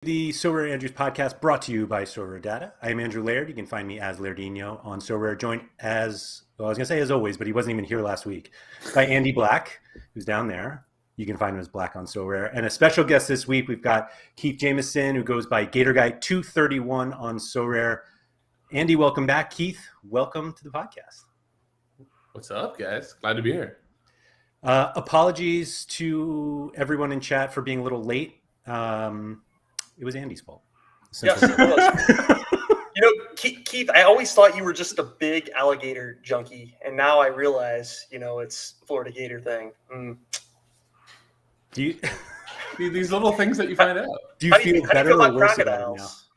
The SorareAndrews podcast brought to you by Sorare Data. I am Andrew Laird. You can find me as Lairdinho on Sorare, joined as, well, I was going to say as always, but he wasn't even here last week, by Andy Black, who's down there. You can find him as Black on Sorare. And a special guest this week, we've got Keith Jamison, who goes by Gator Guy 231 on Sorare. Andy, welcome back. Keith, welcome to the podcast. What's up, guys? Glad to be here. Apologies to everyone in chat for being a little late. It was Andy's fault. Yes, it was. Keith, I always thought you were just a big alligator junkie, and now I realize, it's Florida Gator thing. Do you these little things that you find out? Do you feel better or worse about him now? Crocodiles?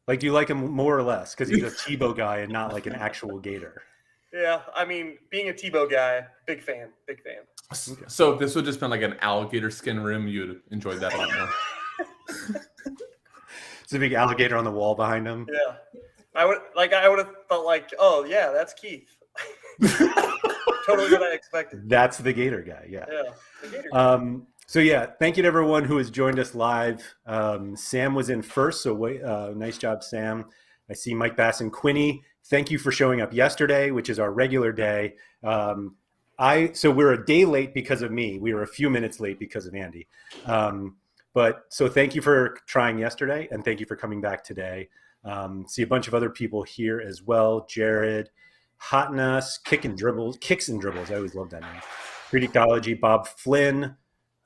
Like, do you like him more or less because he's a Tebow guy and not like an actual gator? Yeah, I mean, being a Tebow guy, big fan. Okay. So if this would just been like an alligator skin room, you'd enjoy that a lot more. It's a big alligator on the wall behind him. Yeah, I would have felt like, oh yeah, that's Keith. Totally what I expected. That's the gator guy. Yeah. Yeah, the gator guy. So yeah, thank you to everyone who has joined us live. Sam was in first, so nice job, Sam. I see Mike Bass and Quinny. Thank you for showing up yesterday, which is our regular day. So we're a day late because of me. We were a few minutes late because of Andy. But so thank you for trying yesterday, and thank you for coming back today. See a bunch of other people here as well. Jared, Hotness, Kicks and Dribbles. I always love that name. Predictology, Bob Flynn.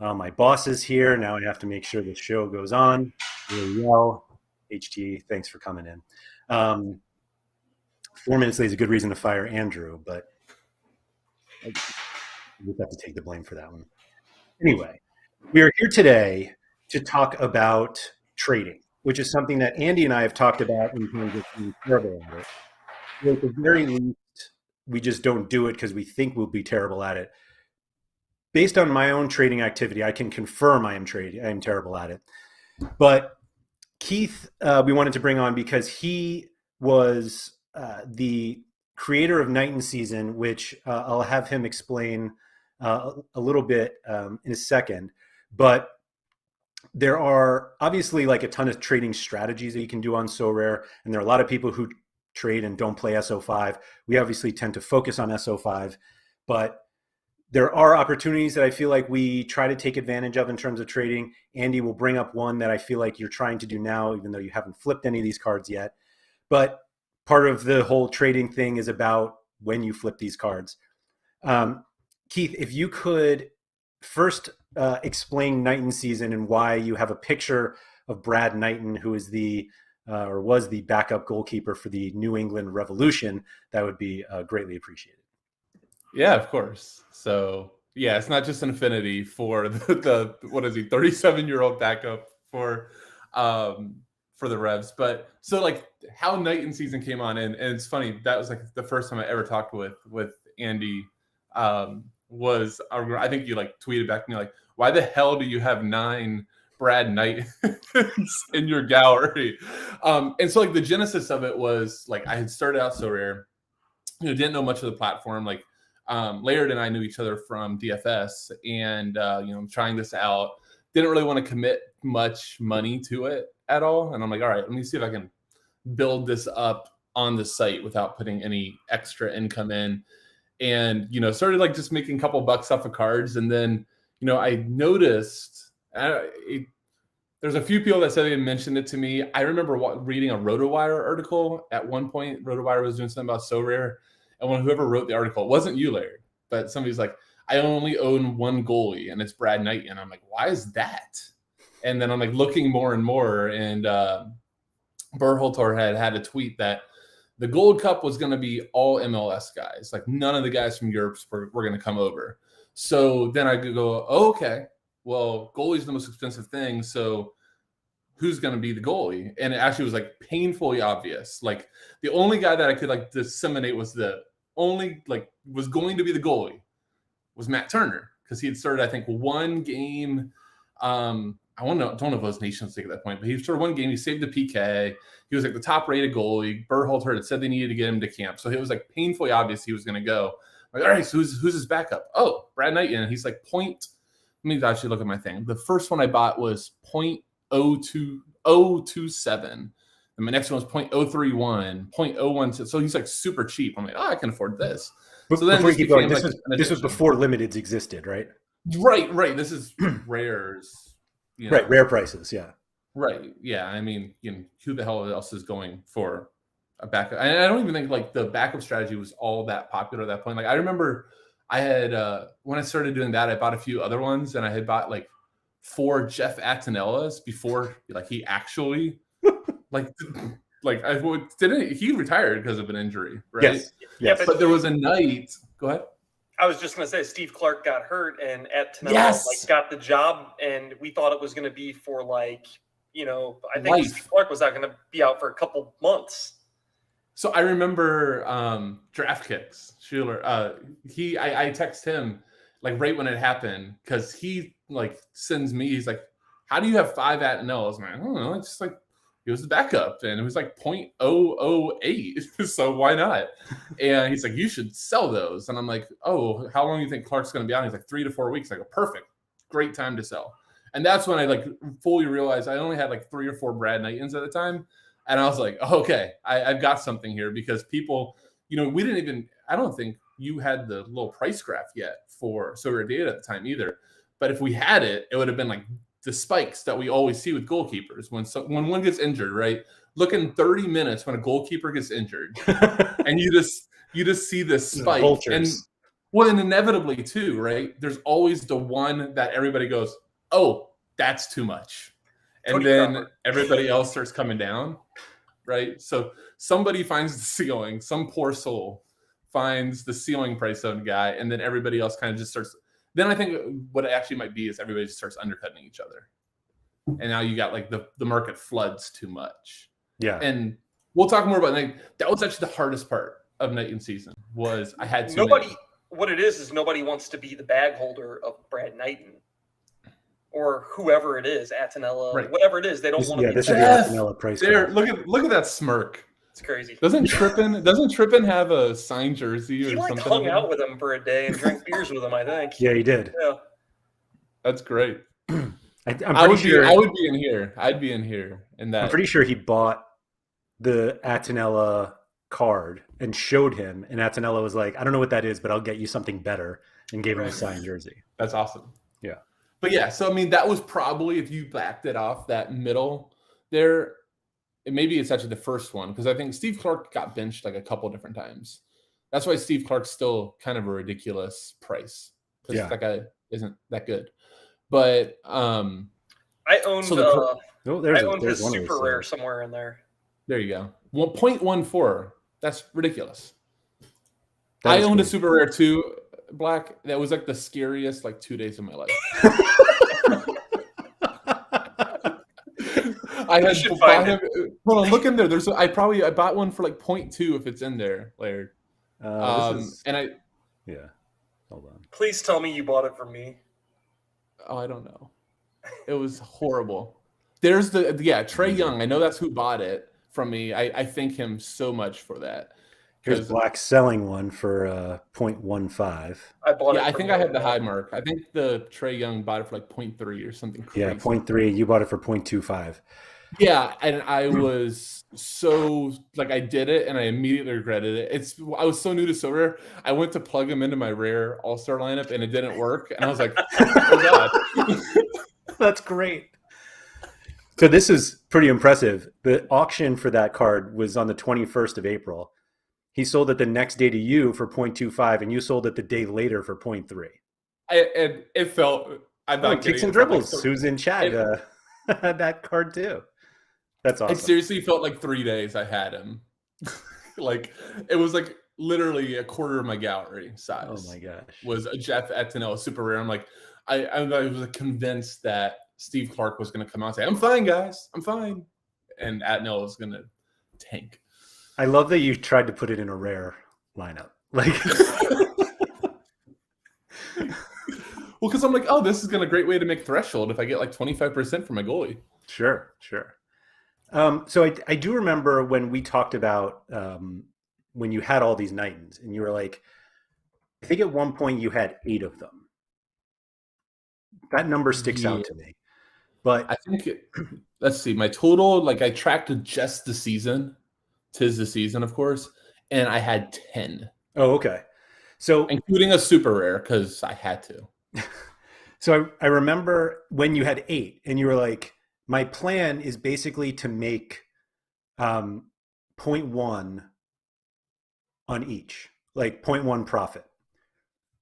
My boss is here. Now I have to make sure the show goes on really well. HT, thanks for coming in. 4 minutes late is a good reason to fire Andrew, but I just have to take the blame for that one. Anyway, we are here today to talk about trading, which is something that Andy and I have talked about in terms of being terrible at it. At the very least, we just don't do it because we think we'll be terrible at it. Based on my own trading activity, I can confirm I am terrible at it. But Keith, we wanted to bring on because he was the creator of Knighton Season, which I'll have him explain a little bit in a second. But there are obviously like a ton of trading strategies that you can do on Sorare, and there are a lot of people who trade and don't play SO5. We obviously tend to focus on SO5, but there are opportunities that I feel like we try to take advantage of in terms of trading. Andy will bring up one that I feel like you're trying to do now, even though you haven't flipped any of these cards yet. But part of the whole trading thing is about when you flip these cards. Keith, if you could first explain Knighton Season and why you have a picture of Brad Knighton, who is was the backup goalkeeper for the New England Revolution, that would be greatly appreciated. Yeah, of course. So yeah, it's not just an affinity for the what is he, 37-year-old backup for the Revs, but so like how Knighton Season came on, and it's funny, that was like the first time I ever talked with Andy. Was I think you like tweeted back to me like, why the hell do you have 9 Brad Knightons in your gallery? And so like the genesis of it was like I had started out Sorare, didn't know much of the platform. Like Laird and I knew each other from DFS, and trying this out, didn't really want to commit much money to it at all. And I'm like, all right, let me see if I can build this up on the site without putting any extra income in. And, started like just making a couple bucks off of cards. And then, I noticed there's a few people that said they had mentioned it to me. I remember reading a RotoWire article at one point. RotoWire was doing something about SoRare. And when whoever wrote the article, it wasn't you, Laird, but somebody's like, I only own one goalie and it's Brad Knighton. And I'm like, why is that? And then I'm like looking more and more. And Berhalter had a tweet that the Gold Cup was going to be all MLS guys. Like none of the guys from Europe were going to come over. So then I could go, oh, okay, well, goalie's the most expensive thing. So who's going to be the goalie? And it actually was like painfully obvious. Like the only guy that I could like disseminate was was going to be the goalie was Matt Turner, because he had started, I think, one game. I don't know if it was Nations League at that point, but he started one game. He saved the PK. He was like the top-rated goalie. Berhalter had said they needed to get him to camp, so it was like painfully obvious he was going to go. I'm like, all right, so who's his backup? Oh, Brad Knighton. And he's like point. Let me actually look at my thing. The first one I bought was .027. And my next one was 0.031, 0.016. So he's like super cheap. I'm like, oh, I can afford this. But So then before you this keep going, became this like was before limiteds existed, right? Right. This is rares. Right, rare prices, yeah. Right. Yeah. I mean, who the hell else is going for a backup? And I don't even think like the backup strategy was all that popular at that point. Like I remember I had when I started doing that, I bought a few other ones, and I had bought like 4 Jeff Attinellas before like he actually like I didn't he retired because of an injury, right? Yes. Yeah, But there was a night. Go ahead. I was just going to say Steve Clark got hurt, and Attinella Yes! got the job, and we thought it was going to be for like, I think Life. Steve Clark was not going to be out for a couple months. So I remember Draft Kicks Schuler. I text him like right when it happened, because he like sends me. He's like, "How do you have 5 Attinellas?" Man, I don't know. It's just like he was the backup, and it was like 0.008. So why not? And he's like, "You should sell those." And I'm like, "Oh, how long do you think Clark's going to be out?" He's like, 3 to 4 weeks. I go, "Perfect, great time to sell." And that's when I like fully realized I only had like 3 or 4 Brad Knightons at the time. And I was like, okay, I've got something here, because people, we didn't even, I don't think you had the little price graph yet for Sorare data at the time either. But if we had it, it would have been like the spikes that we always see with goalkeepers when one gets injured, right? Look in 30 minutes when a goalkeeper gets injured, and you just see this spike. Vultures. And inevitably too, right? There's always the one that everybody goes, oh, that's too much. And then everybody else starts coming down, right? So somebody finds the ceiling, some poor soul finds the ceiling price of a guy, and then everybody else kind of just starts. Then I think what it actually might be is everybody just starts undercutting each other. And now you got like the market floods too much. Yeah. And we'll talk more about that. Was actually the hardest part of Knighton season, was I had what it is nobody wants to be the bag holder of Brad Knighton. Or whoever it is, Attinella, right. Whatever it is, they don't want to be. This is the Attinella price. There, look at that smirk. It's crazy. Doesn't Trippin have a signed jersey or something? He hung out with him for a day and drank beers with him, I think. Yeah, he did. Yeah, that's great. I would be in here. I'd be in here. And that. I'm pretty sure he bought the Attinella card and showed him, and Attinella was like, "I don't know what that is, but I'll get you something better," and gave him a signed jersey. That's awesome. Yeah. But yeah, so I mean, that was probably, if you backed it off that middle there, maybe it's actually the first one, because I think Steve Clark got benched like a couple different times. That's why Steve Clark's still kind of a ridiculous price, because that guy isn't that good. But I owned his super rare somewhere in there. There you go. 1.14. That's ridiculous. I owned a super rare too, Black. That was like the scariest like 2 days of my life. I had to buy him. Hold on, look in there. I bought one for like 0.2 if it's in there, Laird. Hold on. Please tell me you bought it from me. Oh, I don't know. It was horrible. There's Trey Young. I know that's who bought it from me. I thank him so much for that. Here's Black selling one for 0.15. I bought it. I think I had the high mark. I think the Trey Young bought it for like 0.3 or something crazy. Yeah, 0.3. You bought it for 0.25. Yeah, and I was so like, I did it and I immediately regretted it. I was so new to Sorare. I went to plug him into my rare all-star lineup and it didn't work. And I was like, oh God. That's great. So this is pretty impressive. The auction for that card was on the 21st of April. He sold it the next day to you for 0.25, and you sold it the day later for 0.3. And it felt. I'm not Kicks and dribbles. Like who's in chat had that card too. That's awesome. It seriously felt like 3 days I had him. Like it was like literally a quarter of my gallery size. Oh my gosh. Was a Jeff Attinella super rare. I'm like, I was convinced that Steve Clark was going to come out and say, "I'm fine, guys. I'm fine," and Attinella was going to tank. I love that you tried to put it in a rare lineup. Like, well, because I'm like, oh, this is a great way to make threshold if I get like 25% for my goalie. Sure. So I do remember when we talked about when you had all these Knightons, and you were like, I think at one point you had 8 of them. That number sticks out to me. But I think let's see, my total, like I tracked just the season, 'tis the season, of course, and I had 10, oh, okay. So including a super rare because I had to. so I remember when you had 8 and you were like, my plan is basically to make um, point 0.1 on each, like 0.1 profit.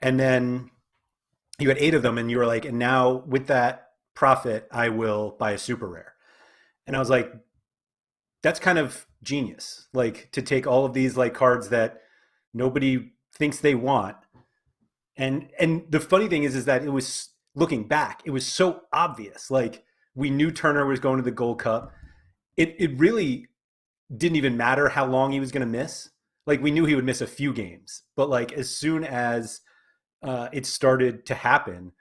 And then you had 8 of them and you were like, and now with that profit, I will buy a super rare. And I was like, that's kind of genius. Like to take all of these like cards that nobody thinks they want. And the funny thing is that it was, looking back, it was so obvious. Like we knew Turner was going to the Gold Cup. It really didn't even matter how long he was going to miss. Like we knew he would miss a few games, but like as soon as it started to happen,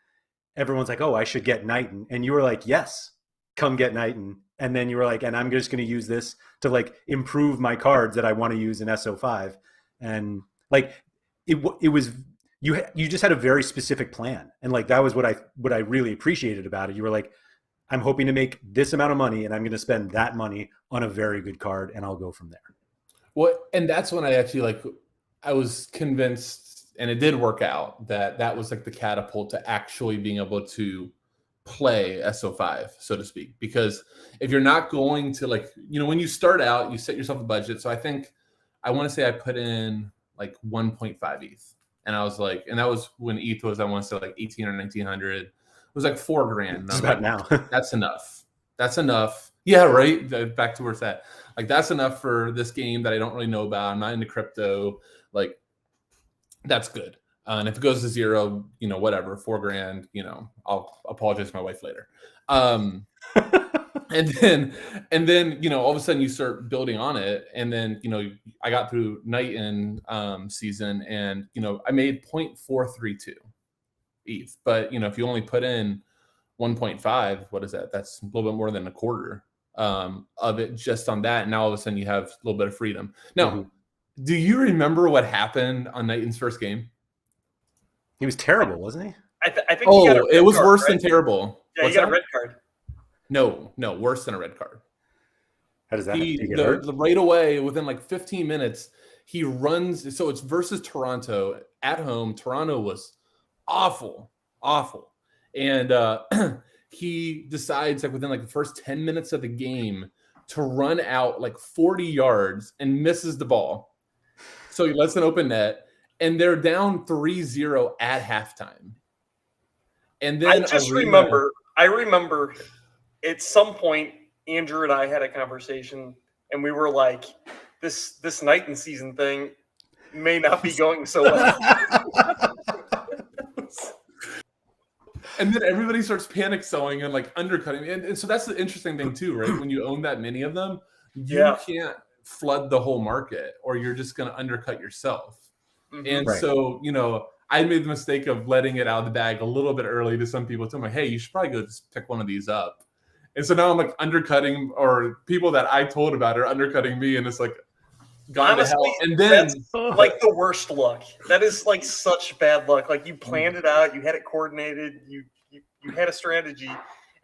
everyone's like, "Oh, I should get Knighton," and you were like, "Yes, come get Knighton." And then you were like, "And I'm just going to use this to like improve my cards that I want to use in SO5," and like it was you just had a very specific plan, and like that was what I really appreciated about it. You were like, I'm hoping to make this amount of money and I'm going to spend that money on a very good card and I'll go from there. Well, and that's when I actually like, I was convinced, and it did work out, that that was like the catapult to actually being able to play SO5, so to speak. Because if you're not going to like, when you start out, you set yourself a budget. So I want to say I put in like 1.5 ETH. And I was like, and that was when ETH was, I want to say like 18 or 1900. It was like $4,000. And Just I'm about like, now. that's enough. That's enough. Yeah, right. Back to where it's at. Like that's enough for this game that I don't really know about. I'm not into crypto. Like that's good. And if it goes to zero, whatever, $4,000, I'll apologize to my wife later. And then, all of a sudden you start building on it. And then, I got through Knighton season and, I made 0.432 ETH. But, if you only put in 1.5, what is that? That's a little bit more than a quarter of it just on that. And now all of a sudden you have a little bit of freedom. Now, do you remember what happened on Knighton's first game? He was terrible, wasn't he? I think he got a red it was card, worse right? than terrible. Yeah, What's he got that? a red card. No, worse than a red card. How does that happen? Did he get hurt? Right away, within like 15 minutes, he runs. So it's versus Toronto at home. Toronto was awful. And he decides like within like the first 10 minutes of the game to run out like 40 yards and misses the ball. So he lets an open net and they're down 3-0 at halftime. And then I remember at some point Andrew and I had a conversation and we were like, this Knighton season thing may not be going so well. And then everybody starts panic selling and like undercutting. And so that's the interesting thing too, right? When you own that many of them, you can't flood the whole market or you're just going to undercut yourself. Mm-hmm. And so, I made the mistake of letting it out of the bag a little bit early to some people. So I'm like, hey, you should probably go just pick one of these up. And so now I'm like undercutting, or people that I told about are undercutting me. And it's like, gone to hell. And then that's like the worst luck. That is like such bad luck. Like you planned it out, you had it coordinated, you had a strategy,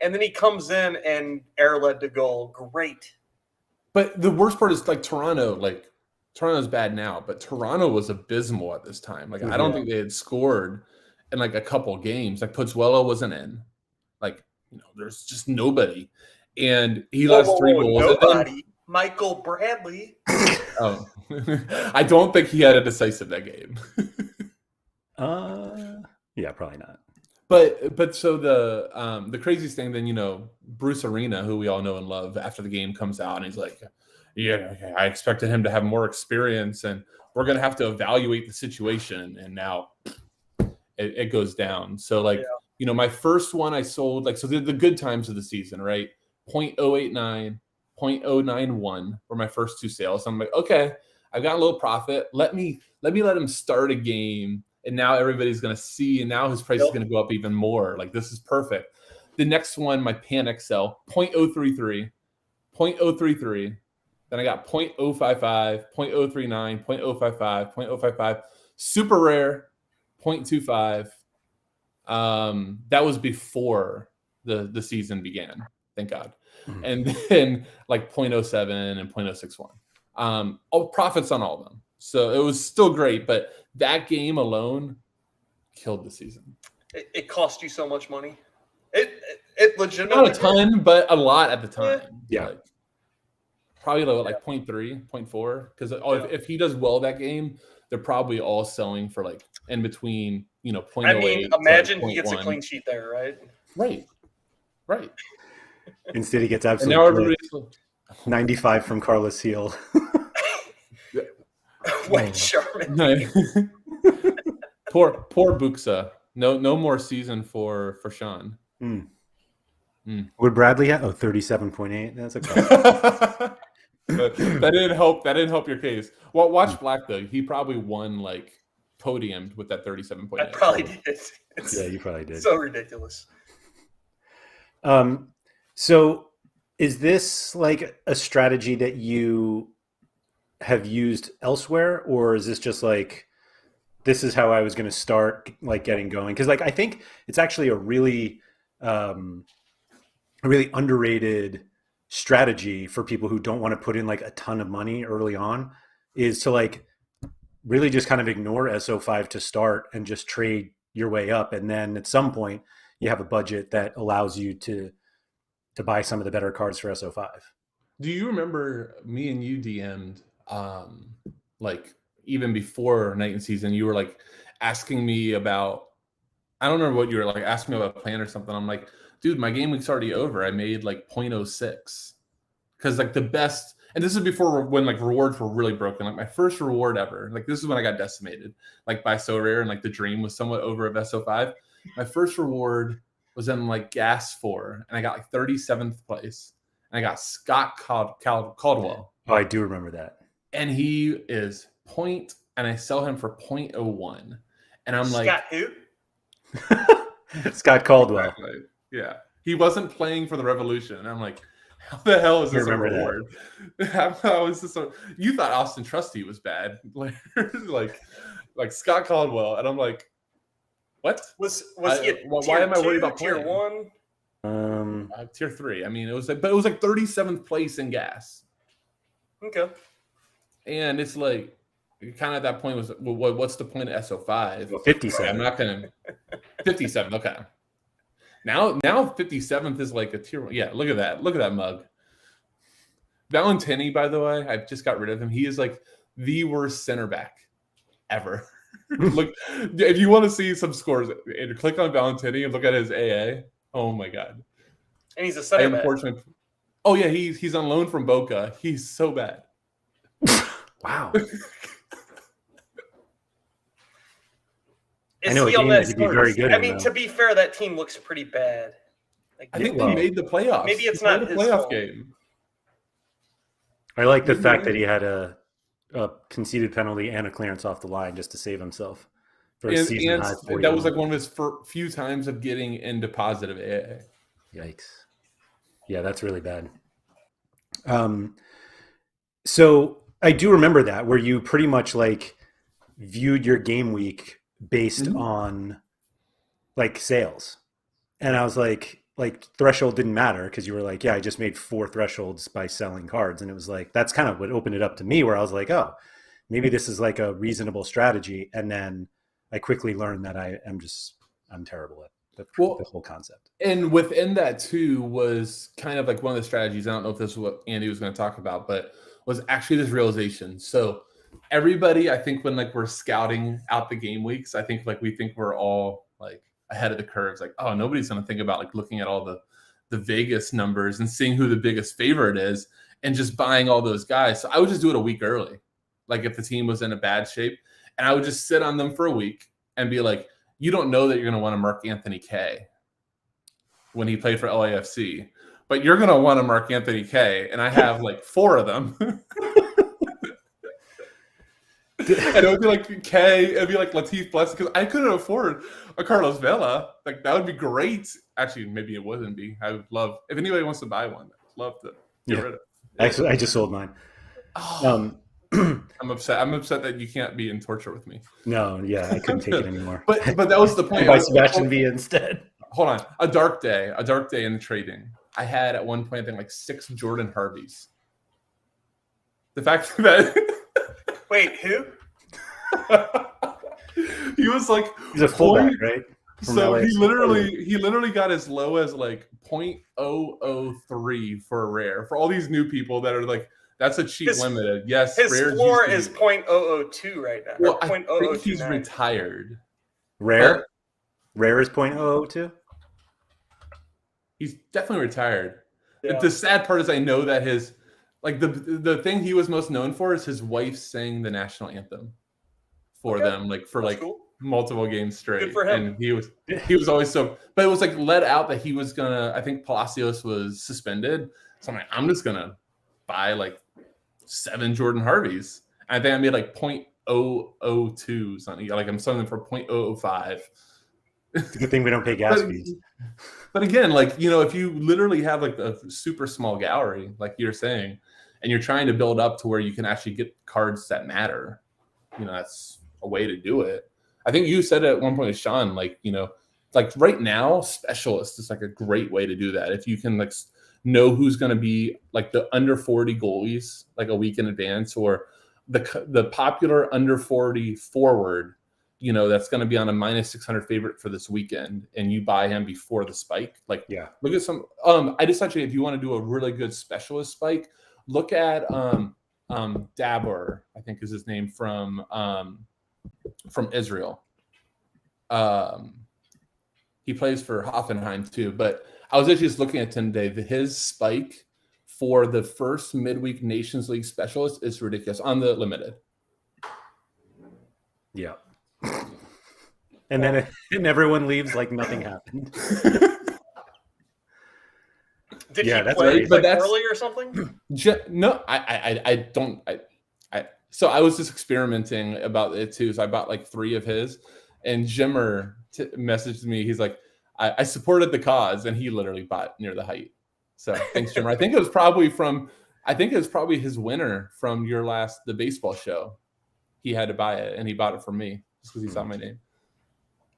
and then he comes in and air led to goal. Great. But the worst part is like Toronto. Like Toronto's bad now, but Toronto was abysmal at this time. Like I don't think they had scored in like a couple games. Like Pozzuelo wasn't in. Like there's just nobody, and he lost 3 goals. Nobody. Michael Bradley. Oh, I don't think he had a decisive that game. Yeah, probably not. But so the craziest thing then, Bruce Arena, who we all know and love, after the game comes out and he's like, yeah, I expected him to have more experience and we're going to have to evaluate the situation. And now it goes down. So like, my first one I sold, like, so the good times of the season, right? 0.089, 0.091 were my first 2 sales. I'm like, okay, I've got a little profit. Let me let him start a game. And now everybody's going to see, and now his price is going to go up even more. Like, this is perfect. The next one, my panic sell, 0.033, 0.033. Then I got 0.055, 0.039, 0.055, 0.055. Super rare, 0.25. That was before the season began. Thank God. Mhm. And then like 0.07 and 0.061. All profits on all of them. So it was still great, but that game alone killed the season. It cost you so much money. It legitimately Not a ton, but a lot at the time. Yeah. Like, probably like 0.3, 0.4. Because if he does well that game, they're probably all selling for like in between, 0.08. I mean, to, imagine like, he gets a 0.1. clean sheet there, right? Right. Instead, he gets And now absolutely everybody's 95 from Carlos Heel. Wait, Sherman. poor Buxa. No more season for Sean. Would Bradley have? 37.8. That's okay. That didn't help. That didn't help your case. Well, watch Black though. He probably won like podiumed with that 37.8. I probably did. Yeah, you probably did. So ridiculous. So is this like a strategy that you have used elsewhere, or is this just like, this is how I was going to start like getting going? Because like I think it's actually a really underrated strategy for people who don't want to put in like a ton of money early on, is to like really just kind of ignore SO5 to start and just trade your way up, and then at some point you have a budget that allows you to buy some of the better cards for SO5. Do you remember me and you DM'd like even before Night and Season? You were like asking me about, I don't remember what you were like asking me about a plan or something. I'm like, dude, my game week's already over. I made like 0.06 because like the best, and this is before when like rewards were really broken. Like my first reward ever, like this is when I got decimated like by Sorare, and like the dream was somewhat over of SO5. My first reward was in like Gas 4, and I got like 37th place, and I got Scott Caldwell. Oh, I do remember that. And he is point, and I sell him for 0.01, and I'm like, Scott who? Scott Caldwell. Exactly. Yeah, he wasn't playing for the Revolution, and I'm like, how the hell is this a reward? How is this? You thought Austin Trusty was bad, like Scott Caldwell, and I'm like, what? Was he why am I worried about tier playing? 1? Tier 3. I mean, it was like 37th place in Gas. Okay. And it's like, kind of at that point was, well, what's the point of SO5? Well, 57. I'm not gonna 57. Okay. Now 57th is like a tier 1. Yeah, look at that mug. Valentini, by the way, I just got rid of him. He is like the worst center back ever. Look, if you want to see some scores, click on Valentini and look at his AA. Oh my god. And he's a center back. Oh yeah, he's on loan from Boca. He's so bad. Wow. Is I know he a on game that that he'd be very good I in, mean, though. to be fair, that team looks pretty bad. Like, I think they made the playoffs. Maybe it's He not played a his playoff fault. game. I like the fact that he had a conceded penalty and a clearance off the line just to save himself for a season high 41. That was like one of his few times of getting into positive AA. Yikes. Yeah, that's really bad. So I do remember that, where you pretty much like viewed your game week based on like sales. And I was like threshold didn't matter, because you were like, yeah, I just made 4 thresholds by selling cards. And it was like, that's kind of what opened it up to me, where I was like, oh, maybe this is like a reasonable strategy. And then I quickly learned that I'm terrible at the whole concept. And within that too was kind of like one of the strategies. I don't know if this is what Andy was going to talk about, but was actually this realization. So everybody, I think when like we're scouting out the game weeks, I think like we think we're all like ahead of the curve. It's like, oh, nobody's going to think about like looking at all the Vegas numbers and seeing who the biggest favorite is and just buying all those guys. So I would just do it a week early. Like if the team was in a bad shape, and I would just sit on them for a week and be like, you don't know that you're going to want to mark Anthony K when he played for LAFC, but you're going to want to mark Anthony K. And I have like 4 of them. And it would be like K, it'd be like Latif Blessing, because I couldn't afford a Carlos Vela. Like that would be great. Actually, maybe it wouldn't be. I would love, if anybody wants to buy one, I'd love to get rid of it. Actually, I just sold mine. Oh. I'm upset. I'm upset that you can't be in torture with me. No, yeah, I couldn't take it anymore. But that was the point. Buy Sebastian V instead. hold on. A dark day in the trading. I had at one point, I think, like 6 Jordan Harveys. The fact that Wait, who? he was like He's a fullback, right? From So LAFC. he literally got as low as like 0.003 for a rare. For all these new people that are like, that's a cheap limited. Yes, his rares floor used is to be- 0.002 right now. Well, Or I think he's 0.0029. retired. Rare? Rare is 0.002? He's definitely retired. Yeah. The sad part is I know that his like the thing he was most known for is his wife sang the national anthem for them, like for That's like cool. multiple games straight. Good for him. And he was always so, but it was like let out that he was gonna, I think Palacios was suspended. So I'm like, I'm just gonna buy like 7 Jordan Harveys. And I think I made like 0.002 something. Like I'm selling them for 0.005. It's a good thing we don't pay gas fees. But again, like, you know, if you literally have like a super small gallery, like you're saying, and you're trying to build up to where you can actually get cards that matter, you know, that's a way to do it. I think you said at one point with Sean, like, you know, like right now, specialist is like a great way to do that. If you can like know who's going to be like the under 40 goalies, like a week in advance, or the popular under 40 forward, you know, that's going to be on a -600 favorite for this weekend, and you buy him before the spike. Like, Yeah. look at some. I just actually, if you want to do a really good specialist spike, look at Dabur, I think is his name, from Israel. He plays for Hoffenheim too, but I was actually just looking at today. His spike for the first midweek Nations League specialist is ridiculous on the limited. Yeah. And then and everyone leaves like nothing happened. Did Yeah, he that's play right. like But early or something? No, I don't. So I was just experimenting about it too. So I bought like 3 of his, and Jimmer messaged me. He's like, I supported the cause, and he literally bought near the height. So thanks, Jimmer. I think it was probably his winner from the baseball show. He had to buy it, and he bought it from me just because he saw my name.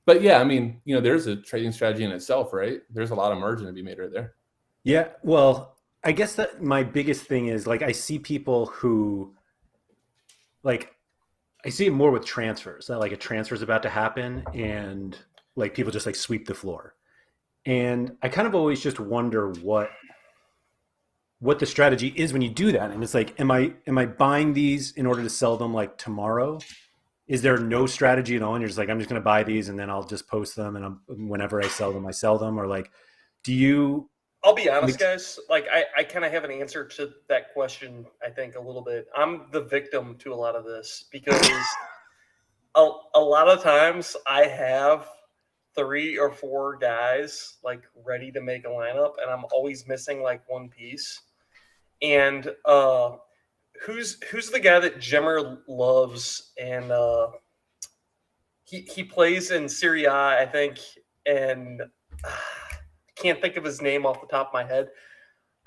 But yeah, I mean, you know, there's a trading strategy in itself, right? There's a lot of margin to be made right there. Yeah, well, I guess that my biggest thing is like I see people who like I see it more with transfers, that like a transfer is about to happen and like people just like sweep the floor. And I kind of always just wonder what the strategy is when you do that. And it's like, am I buying these in order to sell them like tomorrow? Is there no strategy at all? And you're just like, I'm just going to buy these and then I'll just post them, and whenever I sell them, I sell them? Or like, do you? I'll be honest, guys. Like, I kind of have an answer to that question, I think, a little bit. I'm the victim to a lot of this because a lot of times I have 3 or 4 guys like ready to make a lineup, and I'm always missing like one piece. And who's the guy that Jimmer loves? And he plays in Serie A, I think, and can't think of his name off the top of my head.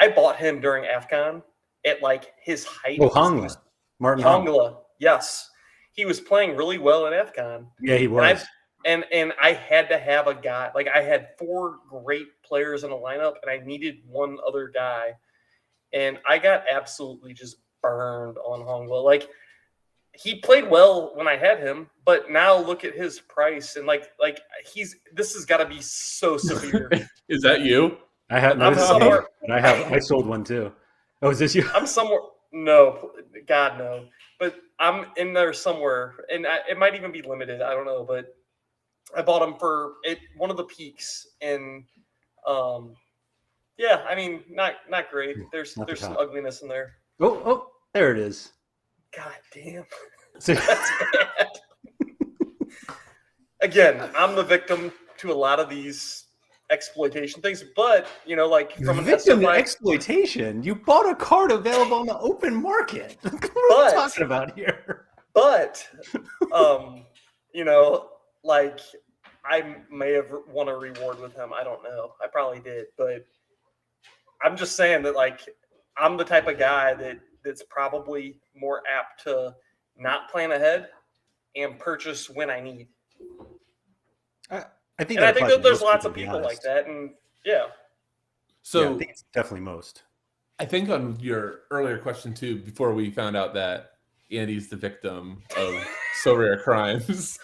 I bought him during AFCON at like his height. Oh, Hongla. Martin Hongla. Yes. He was playing really well in AFCON. Yeah, he was. And I had to have a guy. Like, I had 4 great players in a lineup, and I needed one other guy. And I got absolutely just burned on Hongla. Like, he played well when I had him, but now look at his price, and like this has got to be so severe. Is that you? I have. No, I sold one too. Oh, is this you? I'm somewhere. No, God no. But I'm in there somewhere, and it might even be limited. I don't know, but I bought them for one of the peaks, and yeah, I mean, not great. There's some ugliness in there. Oh, there it is. God damn. That's bad. Again, I'm the victim to a lot of these exploitation things, but you know, like from an victim to SFI, exploitation. You bought a card available on the open market. What are we talking about here? But you know, like I may have won a reward with him. I don't know. I probably did, but I'm just saying that like I'm the type of guy that's probably more apt to not plan ahead and purchase when I need. I think And I that think applies that to there's most lots of to be people like honest. that, and yeah. Yeah, I So think it's definitely most. so Yeah, I think it's definitely most. I think on your earlier question too, before we found out that Andy's the victim of so rare crimes,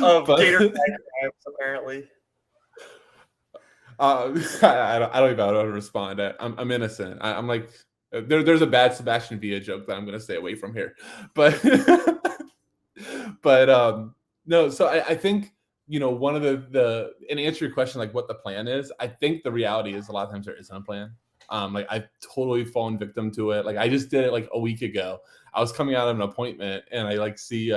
Of but Gator crimes, apparently. I don't even know how to respond. I'm innocent. I'm like there's a bad Sebastian Villa joke that I'm going to stay away from here, but but no. So I think one of the and answer your question like what the plan is. I think the reality is a lot of times there isn't a plan. Like I've totally fallen victim to it. Like I just did it like a week ago. I was coming out of an appointment and I like see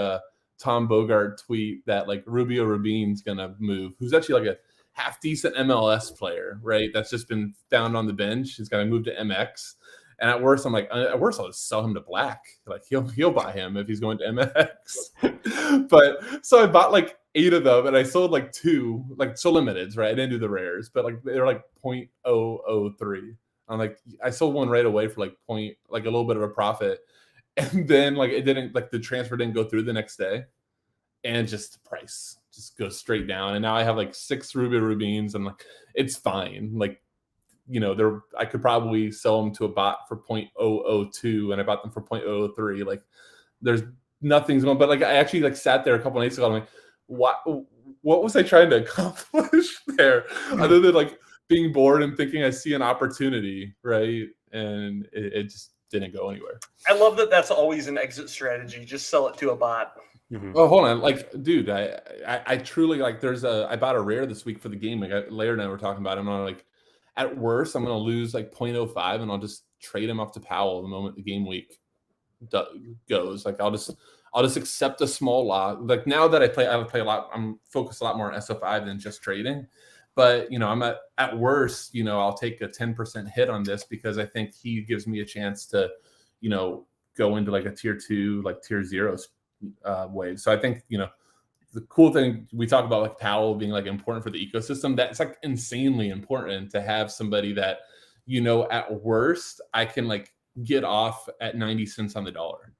Tom Bogart tweet that like Rubio Rubin's gonna move, who's actually like a half decent MLS player, right? That's just been found on the bench. He's gonna move to MX. And at worst, I'm like, at worst, I'll just sell him to Black. Like he'll buy him if he's going to MX. But so I bought like 8 of them, and I sold like 2, like so limiteds, right? I didn't do the rares, but like they're like 0.003. I'm like, I sold one right away for like like a little bit of a profit, and then like it didn't like the transfer didn't go through the next day, and just the price just goes straight down. And now I have like 6 Rubio Rubins, and like it's fine. Like I could probably sell them to a bot for 0.002, and I bought them for 0.003. Like there's nothing's going, but like I actually like sat there a couple of nights ago. I'm like, what was I trying to accomplish there, other than like being bored and thinking I see an opportunity, right? And it just didn't go anywhere. I love that that's always an exit strategy. Just sell it to a bot. Mhm. Oh, hold on. Like, dude, I truly like I bought a rare this week for the game. Like Laird and I were talking about it. I'm like, at worst, I'm going to lose like 0.05 and I'll just trade him off to Powell the moment the game week goes. Like I'll just accept a small lot. Like now that I play a lot, I'm focused a lot more on SO5 than just trading. But I'm at worst, I'll take a 10% hit on this because I think he gives me a chance to, go into like a tier 2, like tier 0 wave. So I think, the cool thing we talk about like Powell being like important for the ecosystem, that's like insanely important to have somebody that, at worst I can like get off at 90 cents on the dollar.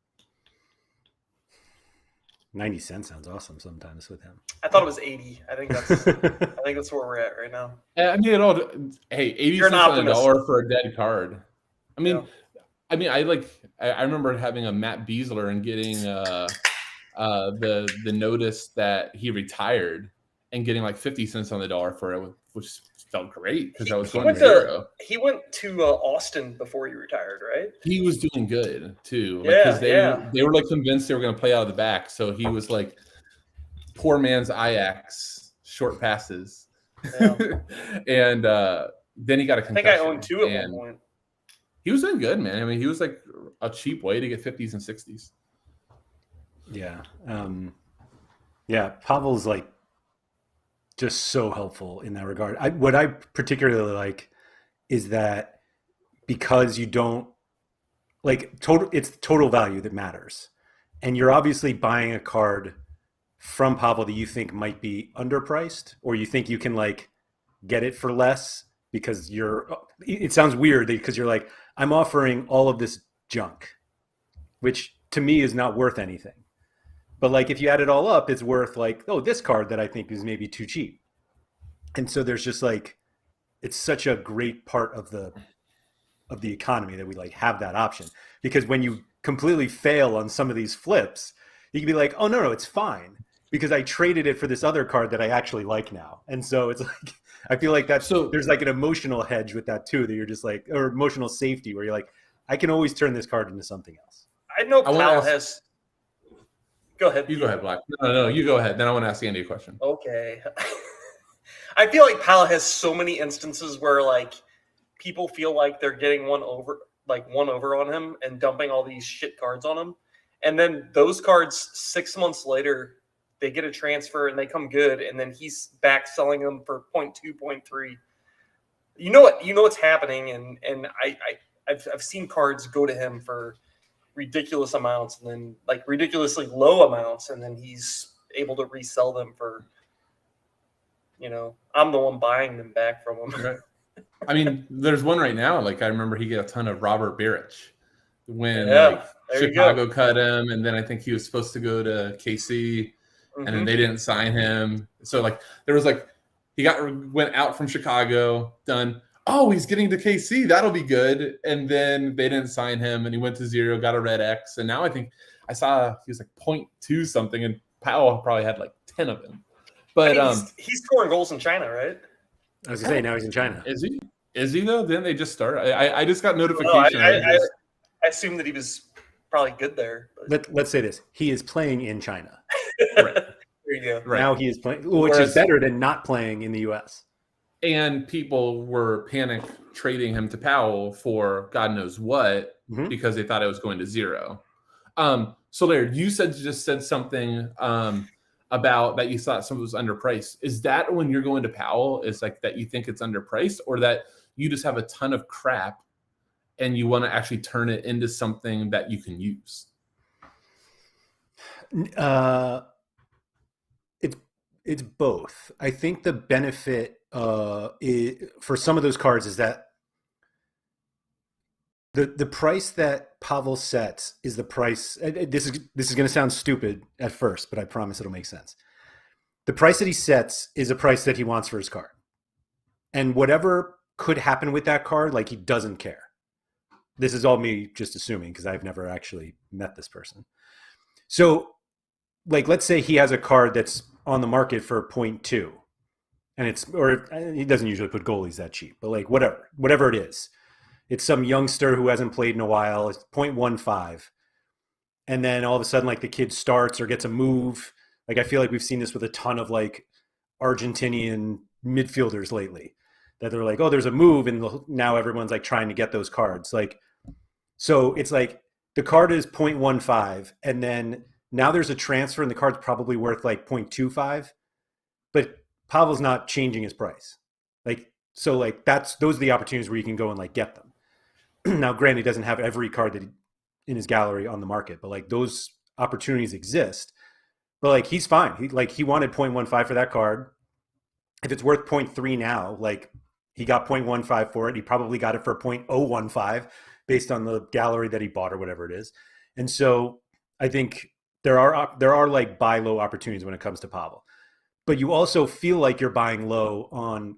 90 cents sounds awesome sometimes with him. I thought it was 80. I think that's where we're at right now. I mean, hey, 80 You're an cents on a optimist. dollar for a dead card. I mean, Yeah. I remember having a Matt Beasler and getting the notice that he retired and getting like 50 cents on the dollar for it, which felt great because I was going to 0. He went to Austin before he retired, right? He was doing good too, Yeah, because they were like convinced they were going to play out of the back. So he was like poor man's Ajax, short passes, Yeah. and then he got a I concussion. think I owned 2 at one point. He was doing good, man. I mean, he was like a cheap way to get 50s and 60s. Yeah. Yeah. Pavel's like just so helpful in that regard. What I particularly like is that because you don't like it's total value that matters. And you're obviously buying a card from Pavel that you think might be underpriced, or you think you can like get it for less because it sounds weird because you're like, I'm offering all of this junk, which to me is not worth anything. But like if you add it all up, it's worth like, oh, this card that I think is maybe too cheap. And so there's just like, it's such a great part of the economy that we like have that option, because when you completely fail on some of these flips, you can be like, oh no, it's fine because I traded it for this other card that I actually like now. And so it's like, I feel like there's like an emotional hedge with that too, that you're just like, or emotional safety where you're like, I can always turn this card into something else. I know Powell has. Go ahead. You go ahead, Black. No, you go ahead. Then I want to ask Andy a question. Okay. I feel like Powell has so many instances where like people feel like they're getting one over on him and dumping all these shit cards on him. And then those cards 6 months later, they get a transfer and they come good. And then he's back selling them for 0.2, 0.3. You know what's happening. And I've seen cards go to him for ridiculous amounts and then like ridiculously low amounts. And then he's able to resell them for, I'm the one buying them back from him. Right. I mean, there's one right now. Like I remember he got a ton of Robert Birich when Chicago cut him, and then I think he was supposed to go to KC, and then they didn't sign him. So like there was like went out from Chicago, done. Oh, he's getting to KC. That'll be good. And then they didn't sign him, and he went to 0, got a red X. And now I think I saw he was like 0.2 something, and Powell probably had like 10 of them. But he's scoring goals in China, right? I was gonna say now he's in China. Is he? Is he though? Didn't they just start? I just got notification. I assumed that he was probably good there. Let's say this: he is playing in China. Right. There you go. Right. Now he is playing, which is better than not playing in the U.S. And people were panic trading him to Powell for God knows what because they thought it was going to 0. So Laird, you just said something about that you thought something was underpriced. Is that when you're going to Powell, is like that you think it's underpriced, or that you just have a ton of crap and you want to actually turn it into something that you can use? It's both. I think the benefit for some of those cards is that the price that Pavel sets is the price. This is going to sound stupid at first, but I promise it'll make sense. The price that he sets is a price that he wants for his card, and whatever could happen with that card, like, he doesn't care. This is all me just assuming because I've never actually met this person. So, like, let's say he has a card that's on the market for 0.2, and he doesn't usually put goalies that cheap, but like whatever it is, it's some youngster who hasn't played in a while. It's 0.15, and then all of a sudden, like, the kid starts or gets a move. Like, I feel like we've seen this with a ton of like Argentinian midfielders lately, that they're like, oh, there's a move, and now everyone's like trying to get those cards. Like, so it's like the card is 0.15, and then now there's a transfer and the card's probably worth like 0.25, but Pavel's not changing his price. Like, so like those are the opportunities where you can go and like get them. Now, granted, he doesn't have every card in his gallery on the market, but like those opportunities exist. But like, he's fine. He wanted 0.15 for that card. If it's worth 0.3 now, like, he got 0.15 for it. He probably got it for 0.015 based on the gallery that he bought or whatever it is. And so I think there are like buy low opportunities when it comes to Pavel, but you also feel like you're buying low on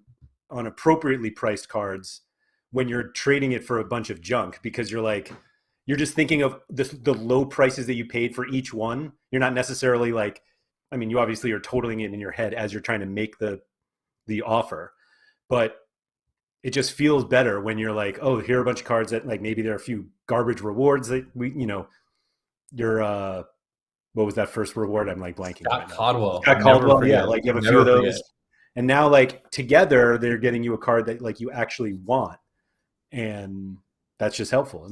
appropriately priced cards when you're trading it for a bunch of junk, because you're just thinking of the low prices that you paid for each one. You're not necessarily like, I mean, you obviously are totaling it in your head as you're trying to make the offer, but it just feels better when you're like, oh, here are a bunch of cards that, like, maybe there are a few garbage rewards that you're what was that first reward? I'm like blanking. Scott Caldwell. Scott Caldwell, yeah. Like, you have a few of those. And now, like, together, they're getting you a card that, like, you actually want. And that's just helpful.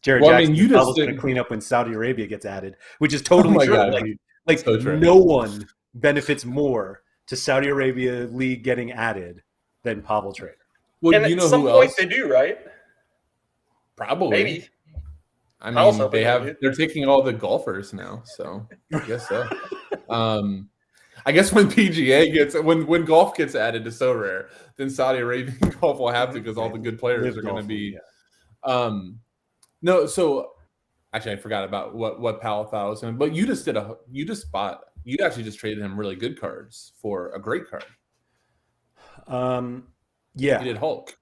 Jared Jackson is going to clean up when Saudi Arabia gets added, which is totally true. God, like so true. No one benefits more to Saudi Arabia League getting added than Pavel Trader. Well, and at some point they do, right? Probably. Maybe. I mean, they're taking all the golfers now, so I guess so. I guess when when golf gets added to Sorare, then Saudi Arabian golf will have to, because all the good players are going to be. Yeah. No, so actually I forgot about what Powell thought was going to. But you actually just traded him really good cards for a great card. Yeah, you did Hulk.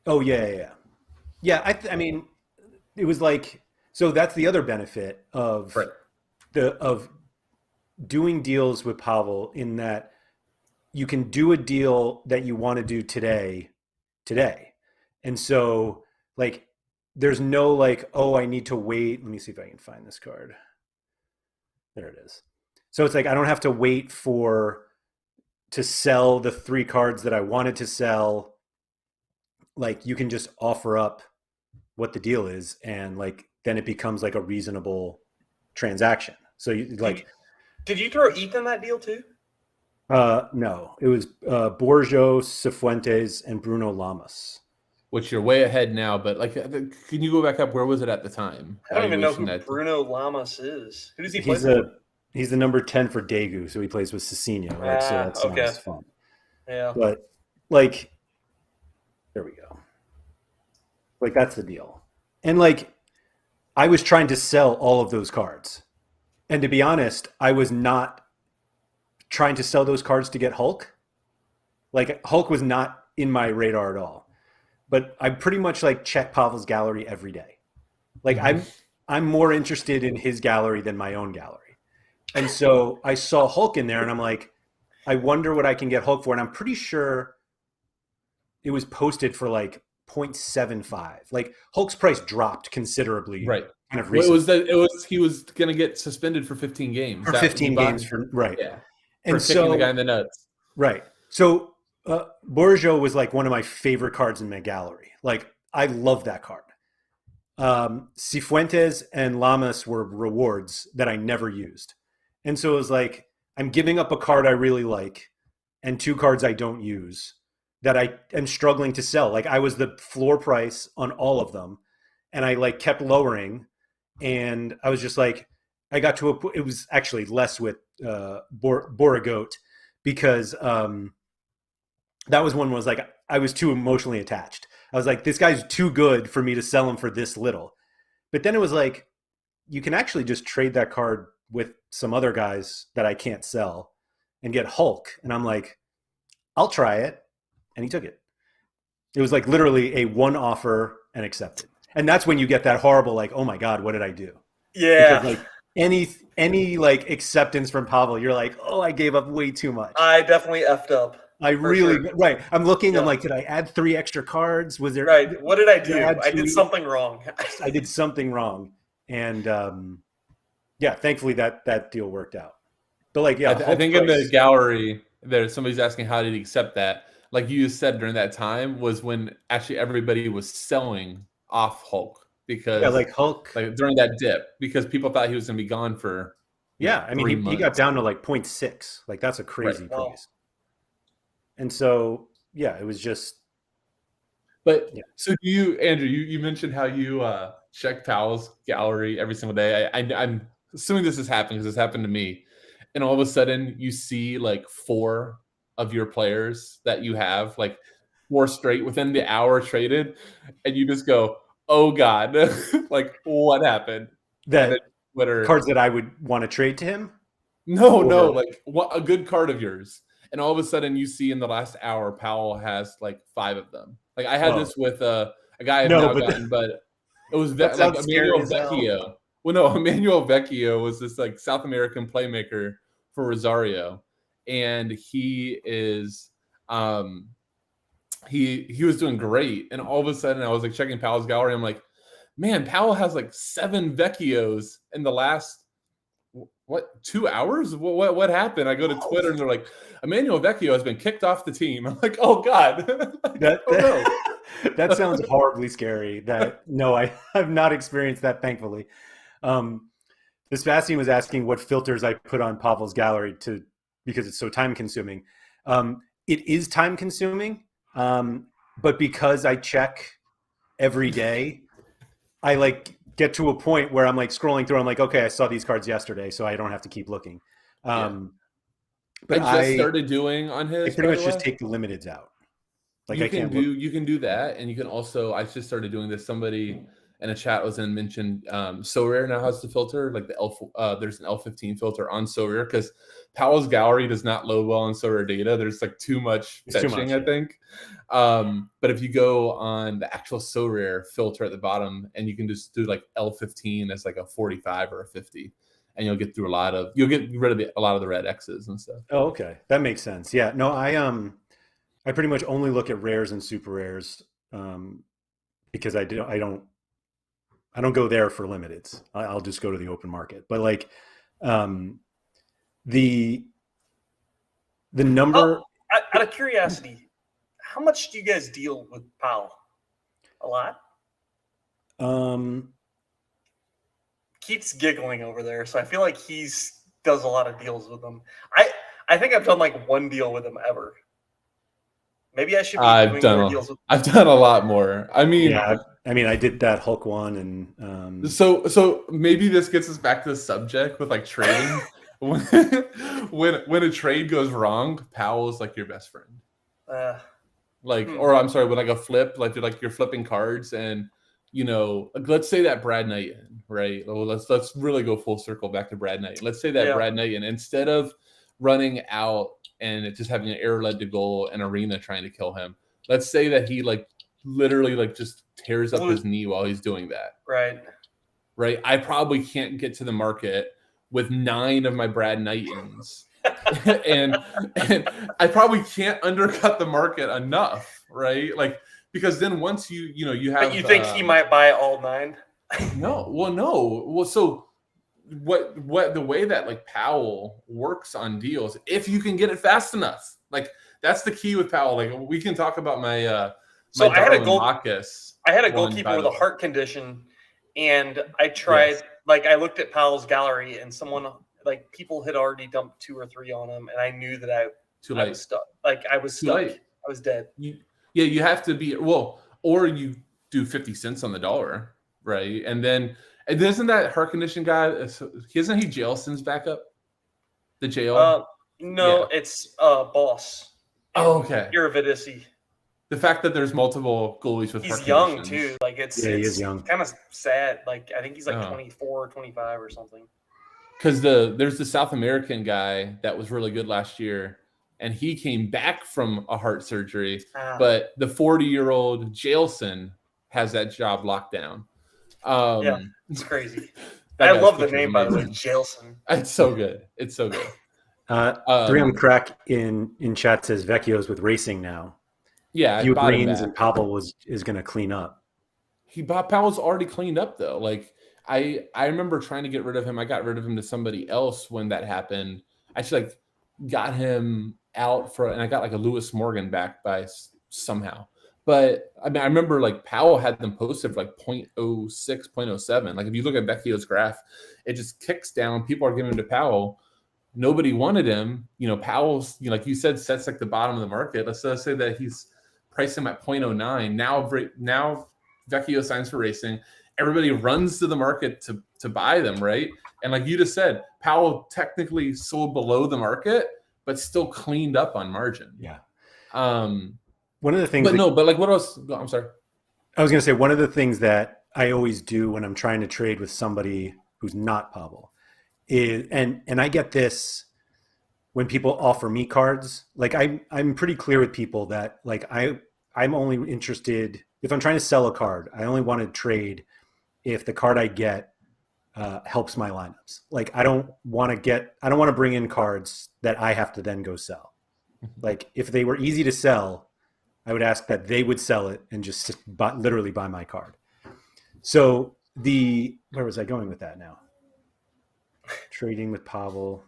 Oh yeah. I mean, it was like. So that's the other benefit of of doing deals with Pavel, in that you can do a deal that you want to do today. And so, like, there's no like, oh, I need to wait. Let me see if I can find this card. There it is. So it's like, I don't have to wait to sell the 3 cards that I wanted to sell. Like, you can just offer up what the deal is, and like, then it becomes like a reasonable transaction. So did you throw ETH in that deal too? No, it was Borjo, Cifuentes, and Bruno Lamas. Which you're way ahead now, but like, can you go back up? Where was it at the time? I don't even know who Bruno Lamas is. Who does he play for? He's the number 10 for Daegu, so he plays with Cecina, right? So that sounds fun. Yeah. But like, there we go. Like, that's the deal. And like, I was trying to sell all of those cards. And to be honest, I was not trying to sell those cards to get Hulk. Like Hulk was not in my radar at all. But I pretty much like check Pavel's gallery every day. Like I'm more interested in his gallery than my own gallery. And so I saw Hulk in there and I'm like, I wonder what I can get Hulk for. And I'm pretty sure it was posted for like 0.75. Like Hulk's price dropped considerably. Right. Kind of Well, recently. he was going to get suspended for 15 games. For 15 games for right. Yeah. And for kicking so the guy in the nuts. right. So Borjo was like one of my favorite cards in my gallery. Like I love that card. Cifuentes and Lamas were rewards that I never used. And so it was like, I'm giving up a card I really like and 2 cards I don't use that I am struggling to sell. Like I was the floor price on all of them and I like kept lowering and I was just like, I got to it was actually less with Borogoat because that was one was like, I was too emotionally attached. I was like, this guy's too good for me to sell him for this little. But then it was like, you can actually just trade that card with some other guys that I can't sell and get Hulk. And I'm like, I'll try it. And he took it. It was like literally a one offer and accepted. And that's when you get that horrible, like, oh my God, what did I do? Yeah. Because like any like acceptance from Pavel, you're like, oh, I gave up way too much. I definitely effed up. I really, sure. Right. I'm looking, Yeah. I'm like, did I add 3 extra cards? Was there, right. What did I do? add I did 2? something wrong. I did something wrong. And yeah, thankfully that deal worked out. But like, yeah, I think in the gallery, there's somebody's asking how did he accept that? Like you said during that time was when actually everybody was selling off Hulk because like Hulk, like during that dip because people thought he was going to be gone for I mean he got down to like 0.6. Like that's a crazy Wow. price. And so yeah, it was just. But so do you, Andrew? You mentioned how you check Powell's gallery every single day. I'm assuming this has happened because this happened to me, and all of a sudden you see like 4 of your players that you have, like 4 straight within the hour traded, and you just go, "Oh God!" Like what happened? That Twitter cards that I would want to trade to him. No, like what a good card of yours, and all of a sudden you see in the last hour Powell has like 5 of them. Like I had this with a guy I've now gotten, but it was like Emmanuel Vecchio. Well, no, Emmanuel Vecchio was this like South American playmaker for Rosario, and he is he was doing great. And all of a sudden, I was like checking Powell's gallery. I'm like, man, Powell has like 7 Vecchios in the last 2 hours? What happened? I go to Twitter and they're like, Emmanuel Vecchio has been kicked off the team. I'm like, oh God. That sounds horribly scary. I have not experienced that, thankfully. This Sebastian was asking what filters I put on Pavel's gallery because it's so time consuming. It is time consuming, but because I check every day, I like get to a point where I'm like scrolling through. I'm like, okay, I saw these cards yesterday, so I don't have to keep looking. But I started doing on his. I pretty much just take the limiteds out. Like you can do that, and you can also. I just started doing this. Somebody in a chat was in mentioned Sorare now has the filter, like the L. There's an L15 filter on Sorare because Powell's gallery does not load well on Sorare data. There's like too much fetching, I think. But if you go on the actual Sorare filter at the bottom, and you can just do like L15 as like a 45 or a 50. And you'll get through you'll get rid of a lot of the red X's and stuff. Oh, okay. That makes sense. Yeah. No, I pretty much only look at rares and super rares because I don't go there for limiteds. I'll just go to the open market. But like the number out of curiosity, how much do you guys deal with Powell? A lot? Keeps giggling over there, so I feel like does a lot of deals with them. I think I've done like 1 deal with him ever. Maybe I should be doing more deals with him. I've done a lot more. I mean, I did that Hulk one, and so maybe this gets us back to the subject with like trading. when a trade goes wrong, Powell's like your best friend. Or I'm sorry, when like a flip, like you're flipping cards and. Let's say that Brad Knighton, right? Well, let's really go full circle back to Brad Knighton. Let's say that Brad Knighton, instead of running out and it just having an error led to goal and Arena trying to kill him. Let's say that he like literally like just tears up his knee while he's doing that. Right. I probably can't get to the market with 9 of my Brad Knightons. and I probably can't undercut the market enough, right? Like, because then once you have. But you think he might buy all 9? No. Well, so what the way that like Powell works on deals, if you can get it fast enough, like that's the key with Powell. Like we can talk about my so my Darwin Marcus. I had a goalkeeper with a heart condition, and I tried like I looked at Powell's gallery, and someone like people had already dumped 2 or 3 on him, and I knew that I was stuck. Like I was stuck. I was dead. You have to be or you do 50 cents on the dollar, right? And isn't that heart condition guy? Isn't he Jailson's backup? The jail? No, it's Boss. Oh, okay. Iravidisi. The fact that there's multiple goalies with he's young too. Like it's he is young. Kind of sad. Like I think he's like 24 or 25 or something. Because there's the South American guy that was really good last year, and he came back from a heart surgery. But the 40-year-old Jailson has that job locked down. Yeah, it's crazy. I love the name, by the way, Jailson. It's so good. It's so good. 3 on the crack in chat says Vecchio's with racing now. Yeah, Hugh Greens and Pavel is going to clean up. Pavel's already cleaned up though. Like I remember trying to get rid of him. I got rid of him to somebody else when that happened. I actually like got him out and I got like a Lewis Morgan back by somehow. But I mean, I remember like Powell had them posted for like 0.06, 0.07. Like if you look at Vecchio's graph, it just kicks down. People are giving him to Powell. Nobody wanted him. Powell's, like you said, sets like the bottom of the market. Let's say that he's priced him at 0.09. Now Vecchio signs for racing. Everybody runs to the market to buy them, right? And like you just said, Powell technically sold below the market, but still cleaned up on margin. Yeah. One of the things, but like what else? I'm sorry. I was going to say one of the things that I always do when I'm trying to trade with somebody who's not Pavel is, and I get this when people offer me cards. Like I'm pretty clear with people that like I'm only interested if I'm trying to sell a card. I only want to trade if the card I get helps my lineups. Like I don't want to bring in cards that I have to then go sell. Like if they were easy to sell, I would ask that they would sell it and just literally buy my card. So where was I going with that now? Trading with Pavel.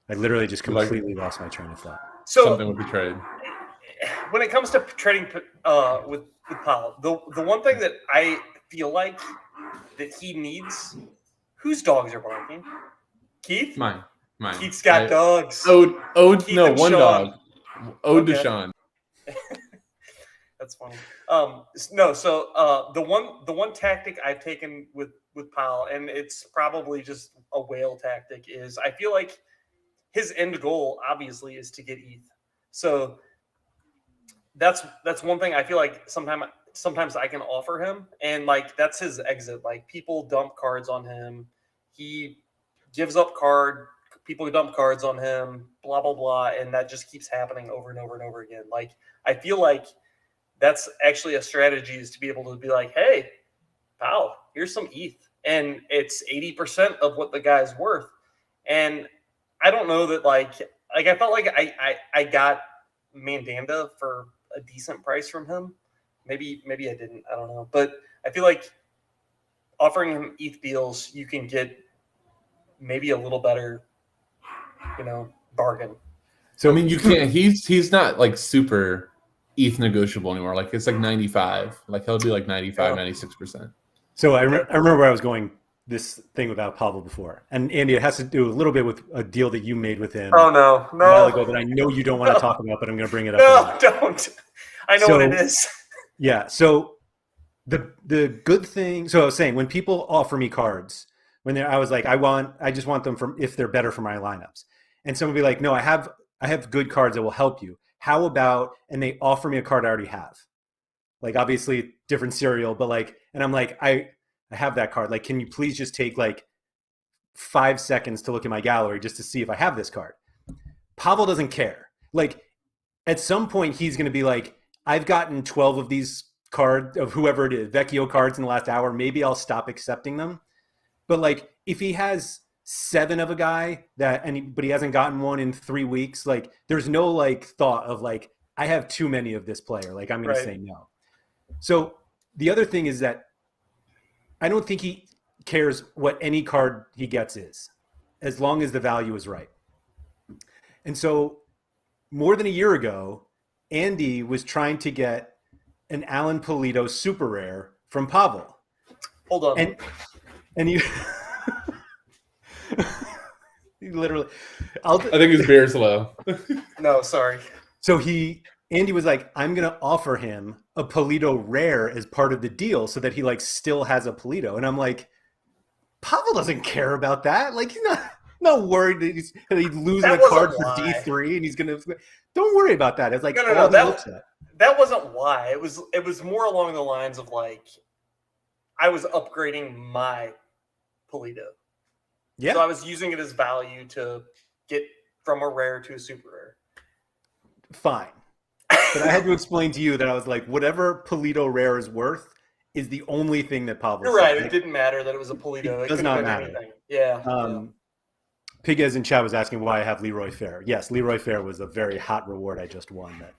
I literally just completely lost my train of thought. So something would be traded. When it comes to trading with Pavel, the one thing that I feel like that he needs, whose dogs are barking? Keith? Mine. Keith's got dogs. Ode Keith no, and one Sean. dog. Ode Okay. to Sean. That's funny. The one tactic I've taken with Powell, and it's probably just a whale tactic, is I feel like his end goal obviously is to get ETH. So that's one thing I feel like sometimes I can offer him, and like that's his exit. Like people dump cards on him, he gives up people dump cards on him, blah blah blah, and that just keeps happening over and over and over again. Like I feel like that's actually a strategy, is to be able to be like, hey, pal, here's some ETH, and it's 80% of what the guy's worth. And I don't know that like I felt like I got Mandanda for a decent price from him. Maybe I didn't. I don't know. But I feel like offering him ETH deals, you can get maybe a little better, bargain. So I mean, you can't. He's not like super ETH negotiable anymore. Like it's like 95. Like he'll be like 95, 96%. So I remember where I was going. This thing about Pavel before, and Andy, it has to do a little bit with a deal that you made with him. Oh no, a while ago that I know you don't want to talk about, but I'm going to bring it up. No, don't. I know what it is. Yeah. So the good thing. So I was saying, when people offer me cards, I was like, I just want them from if they're better for my lineups, and someone would be like, no, I have good cards that will help you. How about, and they offer me a card I already have, like obviously different serial, but like, and I'm like, I have that card. Like, can you please just take like 5 seconds to look at my gallery just to see if I have this card? Pavel doesn't care. Like at some point he's going to be like, I've gotten 12 of these cards of whoever it is, Vecchio cards in the last hour. Maybe I'll stop accepting them. But like if he has 7 of a guy but he hasn't gotten one in 3 weeks, like there's no like thought of like, I have too many of this player. Like I'm going to say no. So the other thing is that I don't think he cares what any card he gets is, as long as the value is right. And so more than a year ago, Andy was trying to get an Alan Pulido super rare from Pavel. Hold on. And you literally, I think his beer's low. No, sorry. So Andy was like, I'm going to offer him a Pulido rare as part of the deal so that he like still has a Pulido. And I'm like, Pavel doesn't care about that. Like he's not worried that he's losing a card for D3 and he's going to, don't worry about that. It's like, no, that wasn't why. It was more along the lines of like, I was upgrading my Pulido. Yeah. So I was using it as value to get from a rare to a super rare. Fine. But I had to explain to you that I was like, whatever Pulido rare is worth is the only thing that Pavel You're right. said. It didn't matter that it was a Pulido. It does not matter. Anything. Yeah. Piguez in chat was asking why I have Leroy Fair. Yes, Leroy Fair was a very hot reward I just won that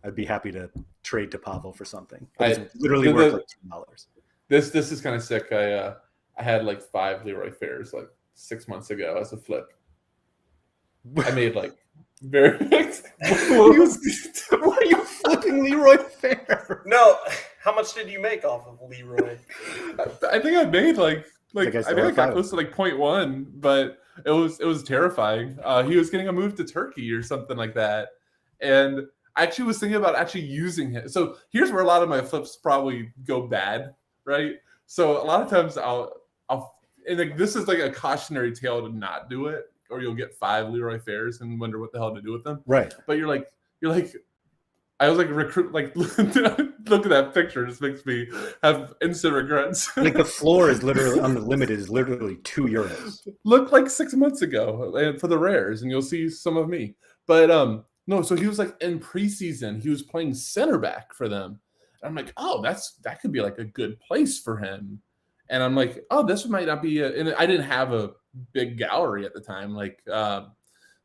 I'd be happy to trade to Pavel for something. It's literally worth like $2. This is kind of sick. I had like 5 Leroy Fairs like 6 months ago as a flip. I made like very. Why are you flipping Leroy Fair? No, how much did you make off of Leroy? I think I made like I think I got 5. close to like 0.1, but it was terrifying. He was getting a move to Turkey or something like that, and I actually was thinking about actually using him. So here's where a lot of my flips probably go bad, right? So a lot of times I'll and like this is like a cautionary tale to not do it, or you'll get 5 Leroy Fairs and wonder what the hell to do with them. Right. But you're like, I was like look at that picture. It just makes me have instant regrets. Like the floor is literally on the limit is literally €2. Look like 6 months ago and for the rares, and you'll see some of me. But no, so he was like in preseason, he was playing center back for them. And I'm like, oh, that could be like a good place for him. And I'm like, oh, this might not be and I didn't have a big gallery at the time. Like,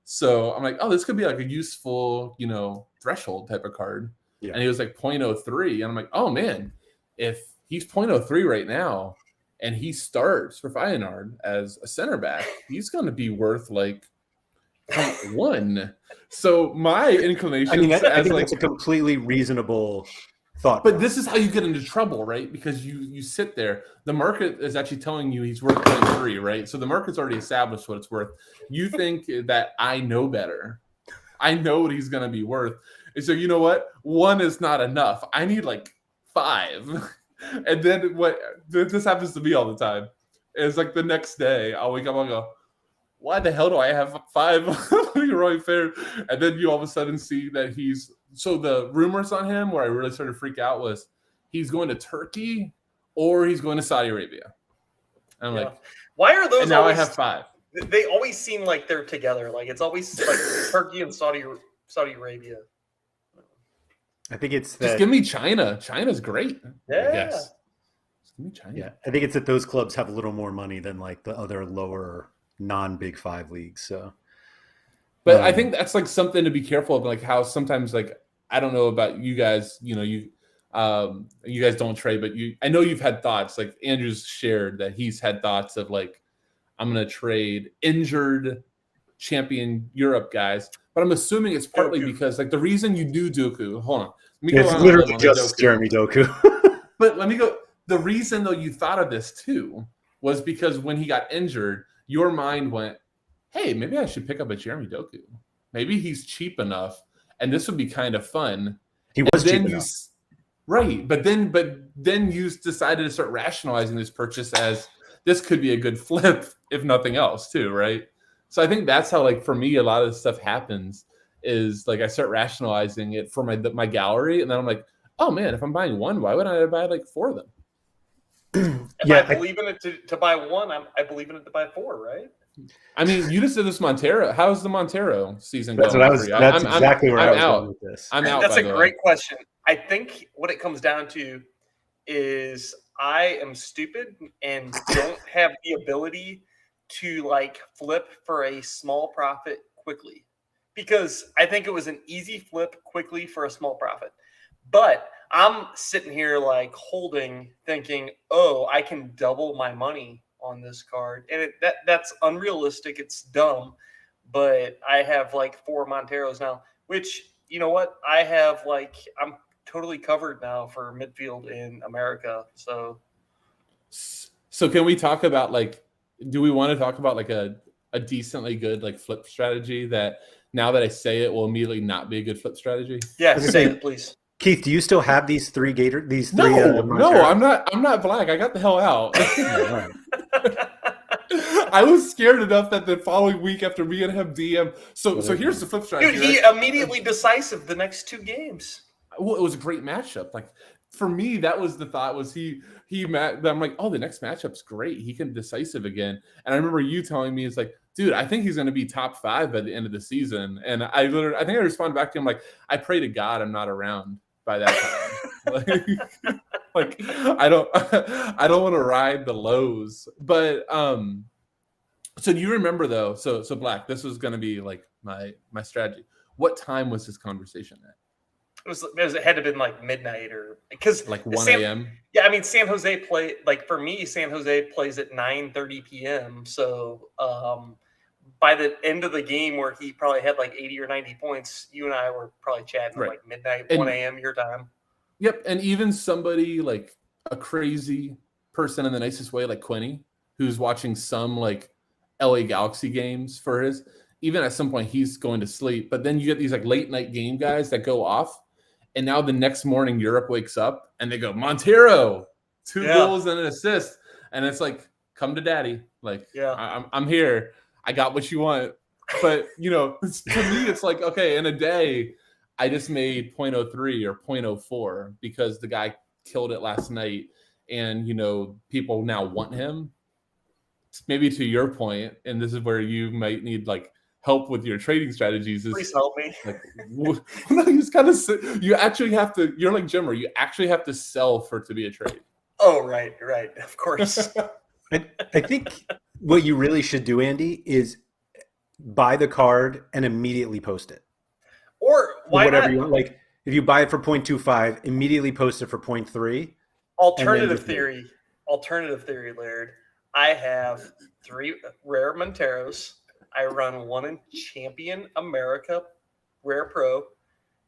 so I'm like, oh, this could be like a useful, threshold type of card. Yeah. And he was like 0.03. And I'm like, oh man, if he's 0.03 right now and he starts for Feyenoord as a center back, he's going to be worth like 1. So my inclination, I think that's a completely reasonable thought. But this is how you get into trouble, right? Because you sit there. The market is actually telling you he's worth 0.3, right? So the market's already established what it's worth. You think that I know better. I know what he's going to be worth. And so you know what? 1 is not enough. I need like 5. And then what this happens to me all the time is like the next day I'll wake up and go, why the hell do I have 5 Leroy Fair? And then you all of a sudden see that so the rumors on him where I really started to freak out was he's going to Turkey or he's going to Saudi Arabia. And I'm like, why are those? And now I have 5. They always seem like they're together. Like it's always like Turkey and Saudi Arabia. I think it's just give me China. China's great. Yeah. I guess. Just give me China. Yeah. I think it's that those clubs have a little more money than like the other lower non-Big 5 leagues. So, but I think that's like something to be careful of, like how sometimes, like, I don't know about you guys, you guys don't trade, but I know you've had thoughts, like Andrews shared that he's had thoughts of like, I'm going to trade injured champion Europe guys, but I'm assuming it's partly because like the reason you do Doku, hold on. It's literally just Jeremy Doku. But let me go. The reason though you thought of this too was because when he got injured, your mind went, hey, maybe I should pick up a Jeremy Doku. Maybe he's cheap enough, and this would be kind of fun. He was cheap enough. Right, but then you decided to start rationalizing this purchase as this could be a good flip, if nothing else, too, right? So I think that's how, like, for me, a lot of this stuff happens is, like, I start rationalizing it for my gallery, and then I'm like, oh, man, if I'm buying 1, why would I buy, like, 4 of them? If I believe in it to buy 1, I believe in it to buy 4, right? I mean, you just did this Montero. How's the Montero season That's going what I was. for you? That's exactly where I was out. going with this. I'm out. That's by a the way. great question. I think what it comes down to is I am stupid and don't have the ability to like flip for a small profit quickly, because I think it was an easy flip quickly for a small profit. But I'm sitting here like holding, thinking, oh, I can double my money on this card. And that's unrealistic. It's dumb. But I have like 4 Monteros now, which, you know what? I have like, I'm totally covered now for midfield in America. So can we talk about like, do we want to talk about like a decently good like flip strategy that now that I say it will immediately not be a good flip strategy? yeah, say it, please. Keith, do you still have these three Monteros? No, I'm not Black. I got the hell out. Yeah, right. I was scared enough that the following week after me and him DM. So here's the flip strategy. Dude, he immediately decisive the next 2 games. Well, it was a great matchup. Like for me, that was the thought. Was I'm like, oh, the next matchup's great. He can decisive again. And I remember you telling me, it's like, dude, I think he's going to be top 5 by the end of the season. And I think I responded back to him like, I pray to God I'm not around by that time. like I don't want to ride the lows. But so do you remember though? So Black, this was going to be like my strategy. What time was this conversation at? It had to have been like midnight or because like 1 a.m. Yeah, I mean San Jose play like for me. San Jose plays at 9:30 p.m. So by the end of the game, where he probably had like 80 or 90 points, you and I were probably chatting at like midnight, 1 a.m. your time. Yep, and even somebody like a crazy person in the nicest way, like Quinny, who's watching some like LA Galaxy games for his. Even at some point, he's going to sleep. But then you get these like late night game guys that go off. And now the next morning, Europe wakes up and they go, Montero, 2 goals and an assist. And it's like, come to daddy. Like, I'm here. I got what you want. But, you know, to me, it's like, okay, in a day, I just made 0.03 or 0.04 because the guy killed it last night. And, you know, people now want him. Maybe to your point, and this is where you might need like help with your trading strategies. Please help me. Like, no, you just kind of you actually have to. You're like Jimmer. You actually have to sell for it to be a trade. Oh, right, of course. I think what you really should do, Andy, is buy the card and immediately post it. Or whatever you want. Like if you buy it for 0.25, immediately post it for 0.3. Alternative theory, Laird. I have 3 rare Monteros. I run 1 in Champion America Rare Pro,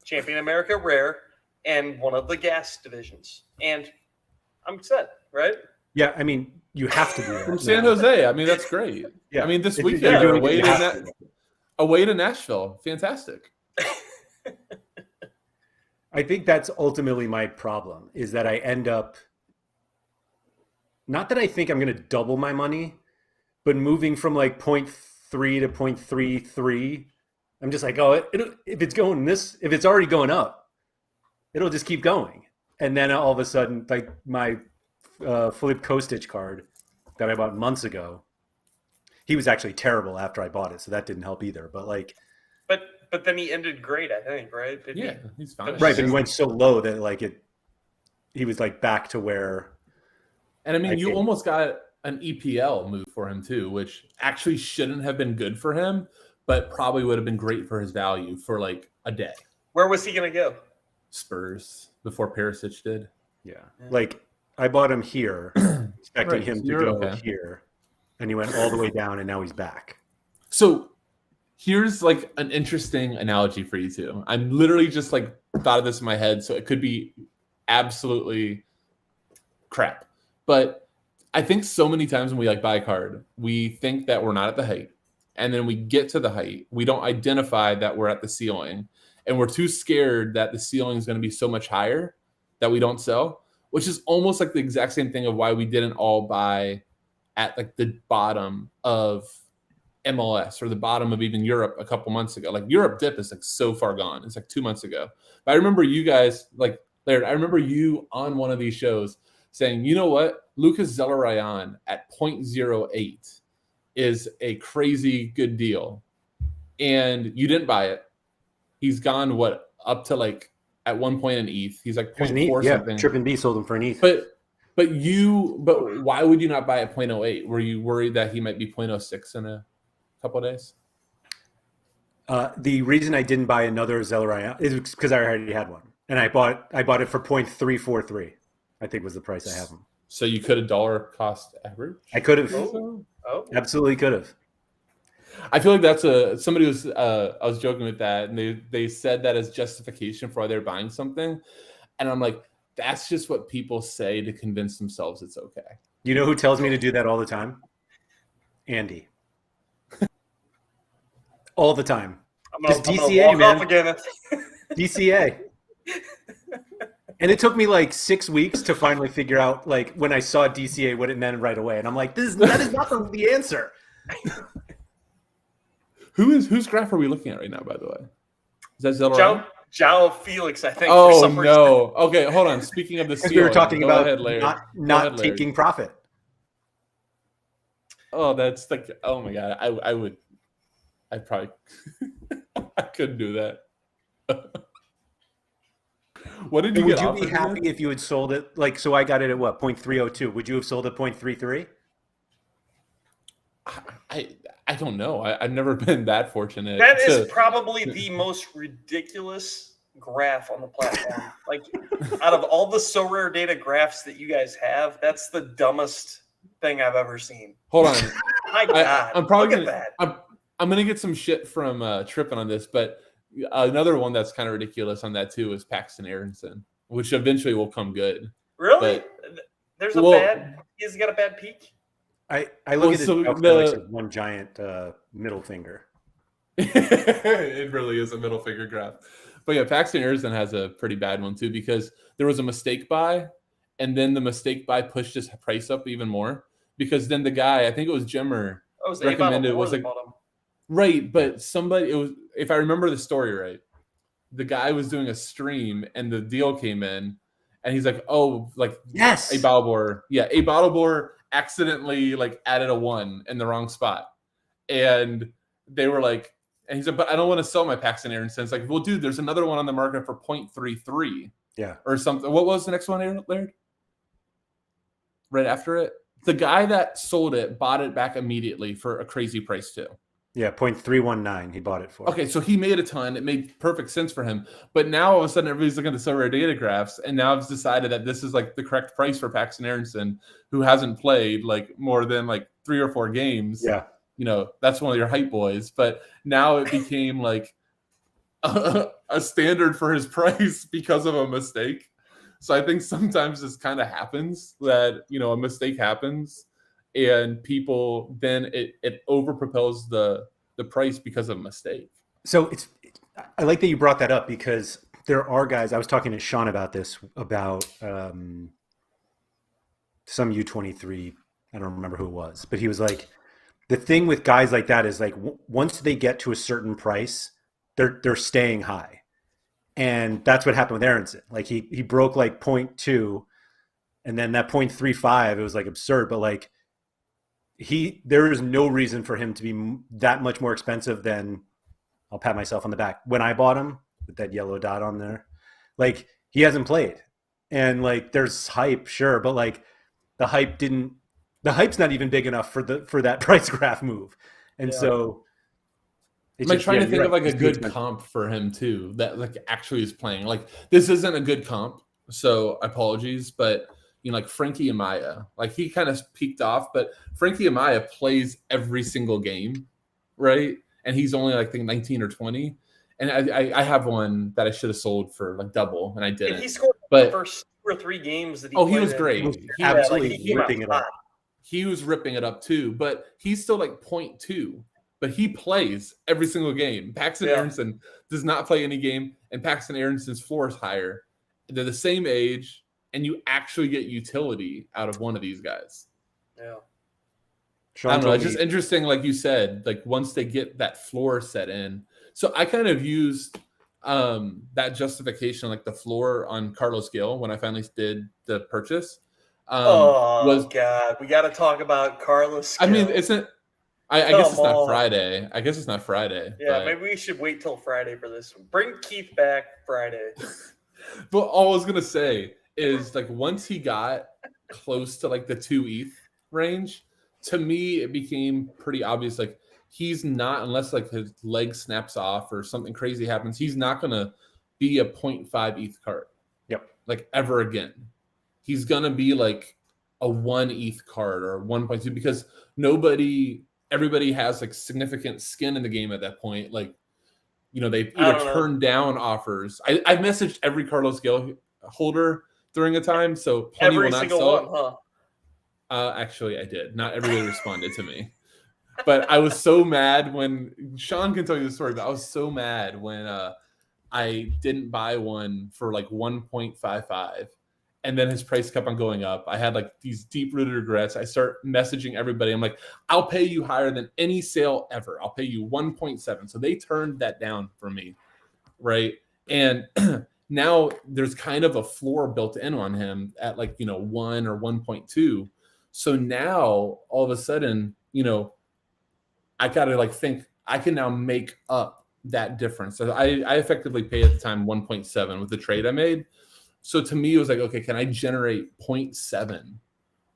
Champion America Rare, and 1 of the gas divisions. And I'm set, right? Yeah, I mean, you have to do that. From San Jose. I mean, that's great. Yeah. I mean, this weekend, away to Nashville. Fantastic. I think that's ultimately my problem, is that I end up, not that I think I'm going to double my money, but moving from like 0.3 to 0.33, I'm just like, oh, if it's already going up, it'll just keep going. And then all of a sudden, like my Filip Kostic card that I bought months ago, he was actually terrible after I bought it, so that didn't help either. But like, but then he ended great, I think, right? He's fine. Right, but he went so low that like he was like back to where. And I mean, you almost got an EPL move for him too, which actually shouldn't have been good for him, but probably would have been great for his value for like a day. Where was he going to go? Spurs before Perisic did. Yeah. Like I bought him here, expecting him to go here, and he went all the way down, and now he's back. So here's like an interesting analogy for you two. I'm literally just like thought of this in my head, so it could be absolutely crap. But I think so many times when we like buy a card, we think that we're not at the height. And then we get to the height. We don't identify that we're at the ceiling. And we're too scared that the ceiling is going to be so much higher that we don't sell, which is almost like the exact same thing of why we didn't all buy at like the bottom of MLS or the bottom of even Europe a couple months ago. Like Europe dip is like so far gone. It's like 2 months ago. But I remember you guys, like Laird, I remember you on one of these shows saying, you know what, Lucas Zelarayan at 0.08 is a crazy good deal, and you didn't buy it. He's gone up to like at one point in ETH. He's like There's an 0.4 ETH, yeah. something. Trip and B sold him for an ETH. But why would you not buy at 0.08? Were you worried that he might be 0.06 in a couple of days? The reason I didn't buy another Sorare is because I already had one, and I bought it for 0.343. I think was the price I have them. So you could have dollar cost average. I could have. Oh. Absolutely could have. I feel like that's somebody was I was joking with that, and they said that as justification for why they're buying something, and I'm like, that's just what people say to convince themselves it's okay. You know who tells me to do that all the time? Andy. All the time. I'm gonna DCA, walk man. off again. DCA. And it took me like 6 weeks to finally figure out, like, when I saw DCA, what it meant right away. And I'm like, that is not the answer. Whose graph are we looking at right now, by the way? Is that Zelda? João Felix, I think. Oh, for some reason. no. Okay, hold on. Speaking of the Because we were talking go about ahead, Laird. not taking profit. Oh, that's like, oh my God. I probably, I couldn't do that. What did you Would get you offered be happy again? if you had sold it? Like, so I got it at what, 0.302. Would you have sold at 0.33? I don't know. I've never been that fortunate. That is probably the most ridiculous graph on the platform. Like, out of all the Sorare data graphs that you guys have, that's the dumbest thing I've ever seen. Hold on. My God, I'm probably look at that. I'm gonna get some shit from Trippin on this, but another one that's kind of ridiculous on that too is Paxton Aronson, which eventually will come good. Really? But, He's got a bad peak? I look at it like one giant middle finger. It really is a middle finger graph. But yeah, Paxton Aronson has a pretty bad one too, because there was a mistake buy, and then the mistake buy pushed his price up even more, because then the guy, I think it was Jimmer, recommended, was like, right, but somebody, it was, if I remember the story right, the guy was doing a stream and the deal came in, and he's like, oh, like, yes, a Battleborn accidentally like added a 1 in the wrong spot, and they were like, and he said, but I don't want to sell my Paxton Aronson. It's like, well, dude, there's another one on the market for 0.33, or something. What was the next one, Laird? Right after it, the guy that sold it bought it back immediately for a crazy price too. Yeah, 0.319 he bought it for. Okay, so he made a ton. It made perfect sense for him. But now all of a sudden everybody's looking at the Sorare data graphs, and now I've decided that this is like the correct price for Paxton Aronson, who hasn't played like more than like 3 or 4 games. Yeah. You know, that's one of your hype boys. But now it became like a standard for his price because of a mistake. So I think sometimes this kind of happens, that, you know, a mistake happens and people then it overpropels the price because of a mistake. So I like that you brought that up, because there are guys, I was talking to Sean about this, about some U23, I don't remember who it was, but he was like, the thing with guys like that is like, once they get to a certain price, they're staying high. And that's what happened with Aronson. Like he broke like 0.2, and then that 0.35, it was like absurd, but like there is no reason for him to be that much more expensive than, I'll pat myself on the back, when I bought him with that yellow dot on there. Like, he hasn't played, and like there's hype, sure, but like the hype's not even big enough for that price graph move. And so I'm like trying to think of like a good comp for him too, that like actually is playing. Like, this isn't a good comp, so apologies, but you know, like Frankie Amaya, like he kind of peaked off, but Frankie Amaya plays every single game, right? And he's only like, I think 19 or 20. And I have one that I should have sold for like double, and I didn't. And he scored the first 2 or 3 games that he played. He was great. He was absolutely ripping it up. He was ripping it up too, but he's still like 0.2. But he plays every single game. Paxton Aronson does not play any game, and Paxton Aronson's floor is higher. They're the same age, and you actually get utility out of one of these guys. Yeah. I don't know. It's just interesting, like you said, like once they get that floor set in. So I kind of used that justification, like the floor on Carlos Gil, when I finally did the purchase. God, we got to talk about Carlos Gil. I mean, isn't I guess it's Come not on. Friday. I guess it's not Friday. Yeah, but... maybe we should wait till Friday for this. Bring Keith back Friday. But all I was gonna say is like once he got close to like the 2 ETH range, to me it became pretty obvious like he's not, unless like his leg snaps off or something crazy happens, he's not gonna be a 0.5 ETH card. Yep. Like ever again. He's gonna be like a 1 ETH card or 1.2 because everybody has like significant skin in the game at that point. Like, you know, they've either turned down offers. I messaged every Carlos Gale holder during a time, so plenty Every will not single sell one, huh? Actually, I did. Not everybody responded to me. But I was so mad when Sean can tell you the story, but I was so mad when I didn't buy one for like 1.55. And then his price kept on going up. I had like these deep-rooted regrets. I start messaging everybody. I'm like, I'll pay you higher than any sale ever. I'll pay you 1.7. So they turned that down for me, right? And now there's kind of a floor built in on him at like, 1 or 1.2. So now all of a sudden, I got to like think I can now make up that difference. So I effectively paid at the time 1.7 with the trade I made. So to me, it was like, okay, can I generate 0.7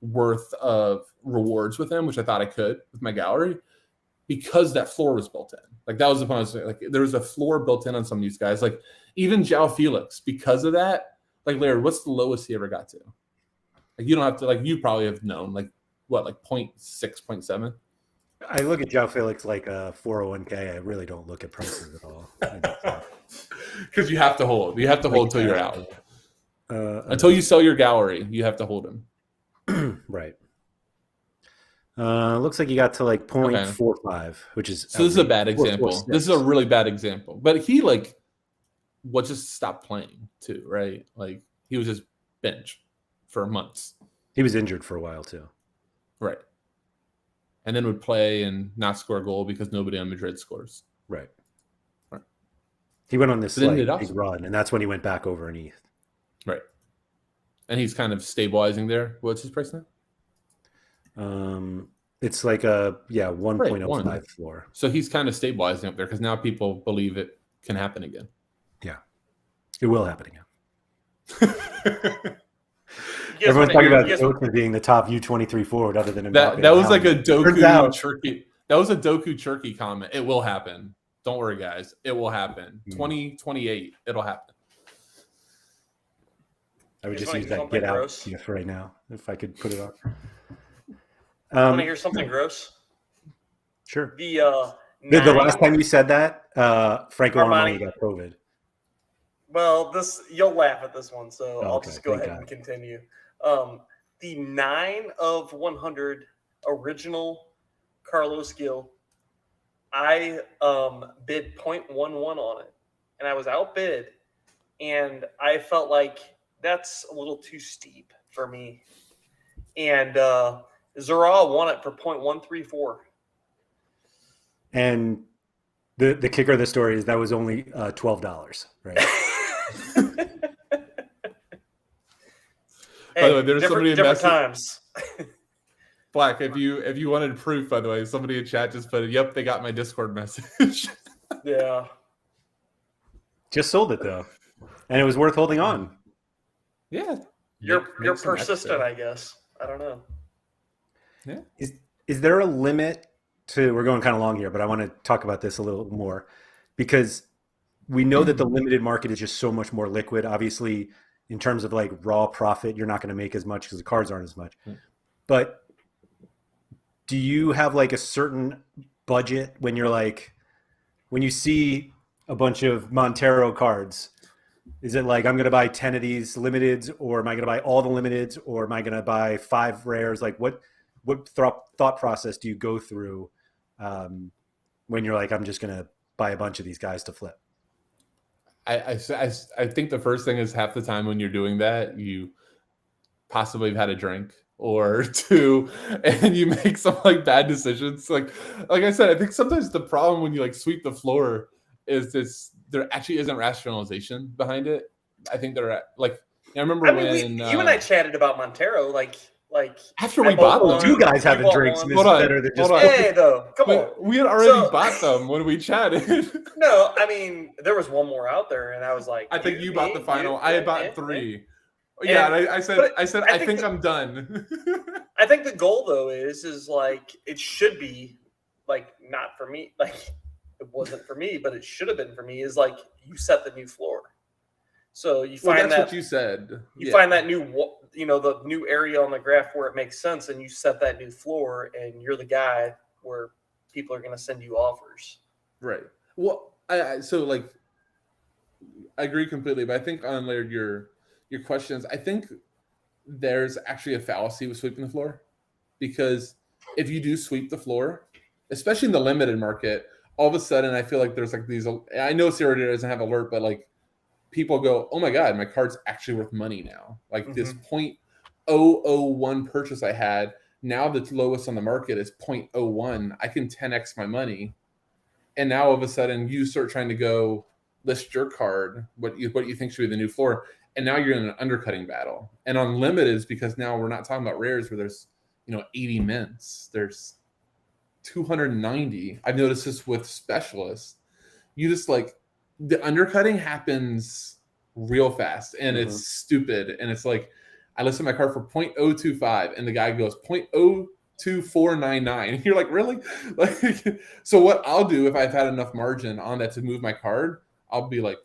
worth of rewards with him, which I thought I could with my gallery, because that floor was built in. Like that was the point. I was like, there was a floor built in on some of these guys. Like even João Felix, because of that. Like Laird, what's the lowest he ever got to? Like you don't have to. Like you probably have known. Like what? Like 0.6, 0.7. I look at João Felix like a 401k. I really don't look at prices at all. Because you have to hold. You have to hold until you're out. Until Okay. you sell your gallery, you have to hold him. Right. Looks like you got to like 0.45, which is so. This is a bad example. 4.46. This is a really bad example. But he like just stopped playing too, right? Like he was just bench for months. He was injured for a while too. Right. And then would play and not score a goal because nobody on Madrid scores. Right. He went on this But then like it big run, and that's when he went back over an ETH. Right. And he's kind of stabilizing there. What's his price now? It's like a 1.05 1. floor. So he's kind of stabilizing up there because now people believe it can happen again. Yeah. It will happen again. You guys Everyone's wanna talking hear- about Doku being the top U23 forward other than That Mbappe was now. like a Turns out- Doku Turkey. That was a Doku Turkey comment. It will happen. Don't worry, guys. It will happen. 2028, it'll happen. I would You just wanna use hear that something get out gross? GIF right now if I could put it on. Want to hear something gross? Sure. The The last time you said that, Franco Armani. Armani got COVID. Well, you'll laugh at this one, so I'll Okay, just go thank ahead and God. continue. The 9 of 100 original Carlos Gil, I bid 0.11 on it, and I was outbid, and I felt like that's a little too steep for me. And Sorare won it for 0.134. And the kicker of the story is that was only $12, right? By the way, there's somebody in different message- times. Black, if you wanted proof, by the way, somebody in chat just put it. Yep, they got my Discord message. Yeah. Just sold it though, and it was worth holding on. Yeah. You're Make some persistent, extra. I guess. I don't know. Yeah. Is there a limit to? We're going kind of long here, but I want to talk about this a little more because we know that the limited market is just so much more liquid. Obviously, in terms of like raw profit, you're not going to make as much because the cards aren't as much. But do you have like a certain budget when you're like, when you see a bunch of Montero cards, is it like I'm going to buy 10 of these limiteds, or am I going to buy all the limiteds, or am I going to buy 5 rares? Like what thought process do you go through when you're like, I'm just going to buy a bunch of these guys to flip? I think the first thing is half the time when you're doing that, you possibly have had a drink or two, and you make some like bad decisions. Like I said, I think sometimes the problem when you like sweep the floor is there actually isn't rationalization behind it. I think there are like I remember I mean, when you and I chatted about Montero. Like Like After I we bought one, them. Two guys you having bought drinks one. is Hold on, better than just. hold on. Hey, though, come on. But we had already bought them when we chatted. No, I mean there was one more out there, and I was like, I think you bought the me, final. you, I had yeah, bought yeah, 3. yeah. Yeah, and but I said, I I think think I'm done. I think the goal though is like it should be like not for me, like it wasn't for me, but it should have been for me. Is like you set the new floor, so you Well, find that's that what you said. you Yeah. find that new the new area on the graph where it makes sense, and you set that new floor, and you're the guy where people are going to send you offers. Right. Well, so like I agree completely, but I think on Laird your questions, I think there's actually a fallacy with sweeping the floor, because if you do sweep the floor, especially in the limited market, all of a sudden I feel like there's like these. I know Sorare doesn't have alert, but like people go, "Oh my god, my card's actually worth money now." Like this 0.001 purchase I had, now the lowest on the market is 0.01. I can 10x my money, and now all of a sudden you start trying to go list your card, what you think should be the new floor, and now you're in an undercutting battle. And on limiteds, because now we're not talking about rares where there's 80 mints, there's 290. I've noticed this with specialists. You just like the undercutting happens real fast, and it's stupid. And it's like I listed my card for 0.025, and the guy goes 0.02499. And you're like, really? Like, so what I'll do if I've had enough margin on that to move my card, I'll be like,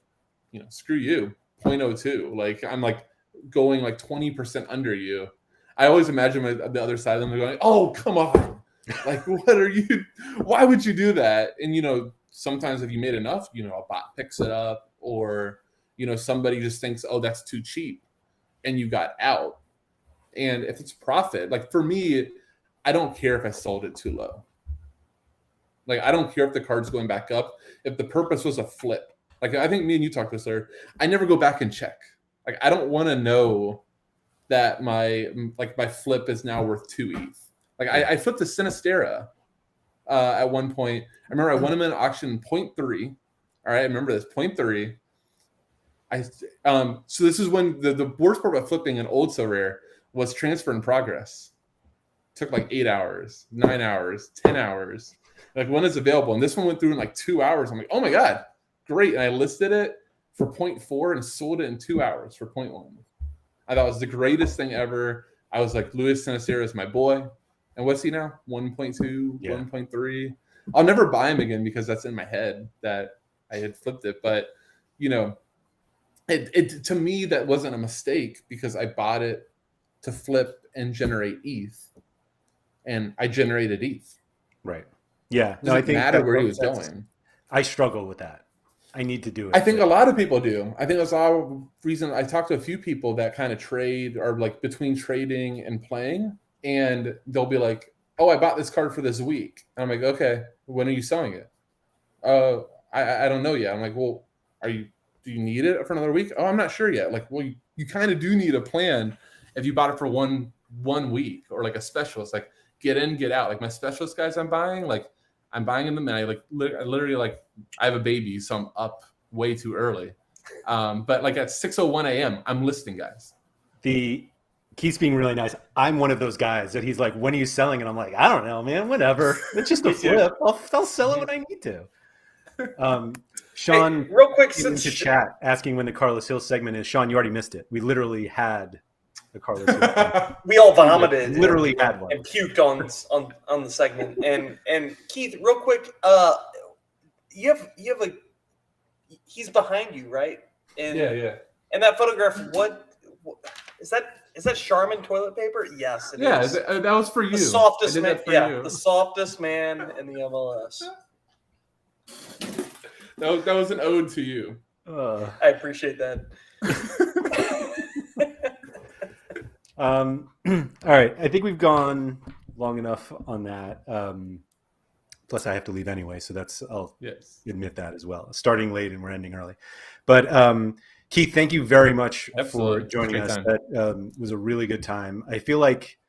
screw you, 0.02. Like I'm like going like 20% under you. I always imagine the other side of them going, oh, come on. Like, what are you? Why would you do that? And, sometimes if you made enough, a bot picks it up, or, somebody just thinks, oh, that's too cheap, and you got out. And if it's profit, like for me, I don't care if I sold it too low. Like, I don't care if the card's going back up. If the purpose was a flip, like I think me and you talked this there, I never go back and check. Like, I don't want to know that my flip is now worth 2 ETH. Like I flipped a Sinistera at one point. I remember I won him in an auction 0.3. All right, I remember this 0.3. So this is when the worst part about flipping an old Sorare was transfer in progress. It took like 8 hours, 9 hours, 10 hours. Like when it's available, and this one went through in like 2 hours. I'm like, oh my god, great! And I listed it for 0.4 and sold it in 2 hours for 0.1. I thought it was the greatest thing ever. I was like, Luis Sinistera is my boy. And what's he now? 1.2, 1.3. I'll never buy him again because that's in my head that I had flipped it. But, it to me, that wasn't a mistake because I bought it to flip and generate ETH. And I generated ETH. Right. Yeah. It doesn't matter where he was going. I struggle with that. I need to do it. I think a lot of people do. I think that's the reason I talked to a few people that kind of trade or like between trading and playing, and they'll be like, oh, I bought this card for this week. And I'm like, okay, when are you selling it? I don't know yet. I'm like, well, do you need it for another week? Oh, I'm not sure yet. Like, well, you kind of do need a plan if you bought it for one week, or like a specialist, like get in, get out. Like my specialist guys I'm buying in them, and I literally like I have a baby, so I'm up way too early. But like at 6:01 a.m., I'm listing guys. Keith's being really nice. I'm one of those guys that he's like, when are you selling? And I'm like, I don't know, man, whatever. It's just a flip. I'll sell it when I need to. Sean, hey, real quick, into chat asking when the Carlos Hill segment is. Sean, you already missed it. We literally had the Carlos Hill segment. We all vomited. Literally had one. And puked on the segment. And Keith, real quick, you have he's behind you, right? And, yeah. And that photograph, what is that? Is that Charmin toilet paper? Yes, it is. That was for you. The softest man. You. The softest man in the MLS. That was an ode to you. I appreciate that. All right. I think we've gone long enough on that. Plus, I have to leave anyway, so I'll admit that as well. Starting late and we're ending early. But Keith, thank you very much for joining us. That was a really good time. I feel like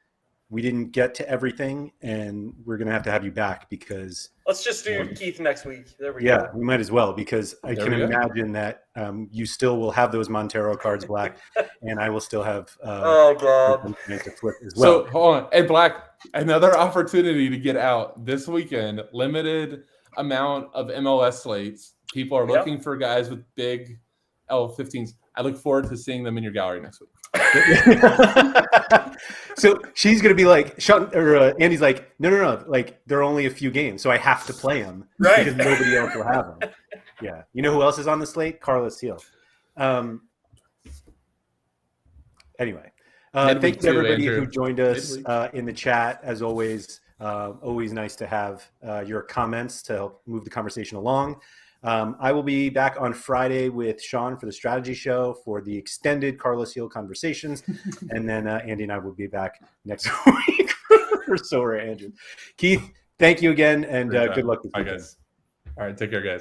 we didn't get to everything, and we're going to have you back because Let's just do Keith next week. There we yeah, go. we might as well, because I There can we go. imagine that you still will have those Montero cards, Black, and I will still have Oh God. to flip as well. So hold on, and Black, another opportunity to get out this weekend. Limited amount of MLS slates. People are looking for guys with big L15s. I look forward to seeing them in your gallery next week. So she's gonna be like, Andy's like, no, like there are only a few games, so I have to play them, Right. because nobody else will have them. Yeah, you know who else is on the slate? Carlos Teal. Anyway, thank you to everybody who joined us in the chat. As always, always nice to have your comments to help move the conversation along. I will be back on Friday with Sean for the strategy show for the extended Carlos Hill conversations. And then Andy and I will be back next week for SorareAndrews. Keith, thank you again, and good luck. Bye, guys. All right, take care, guys.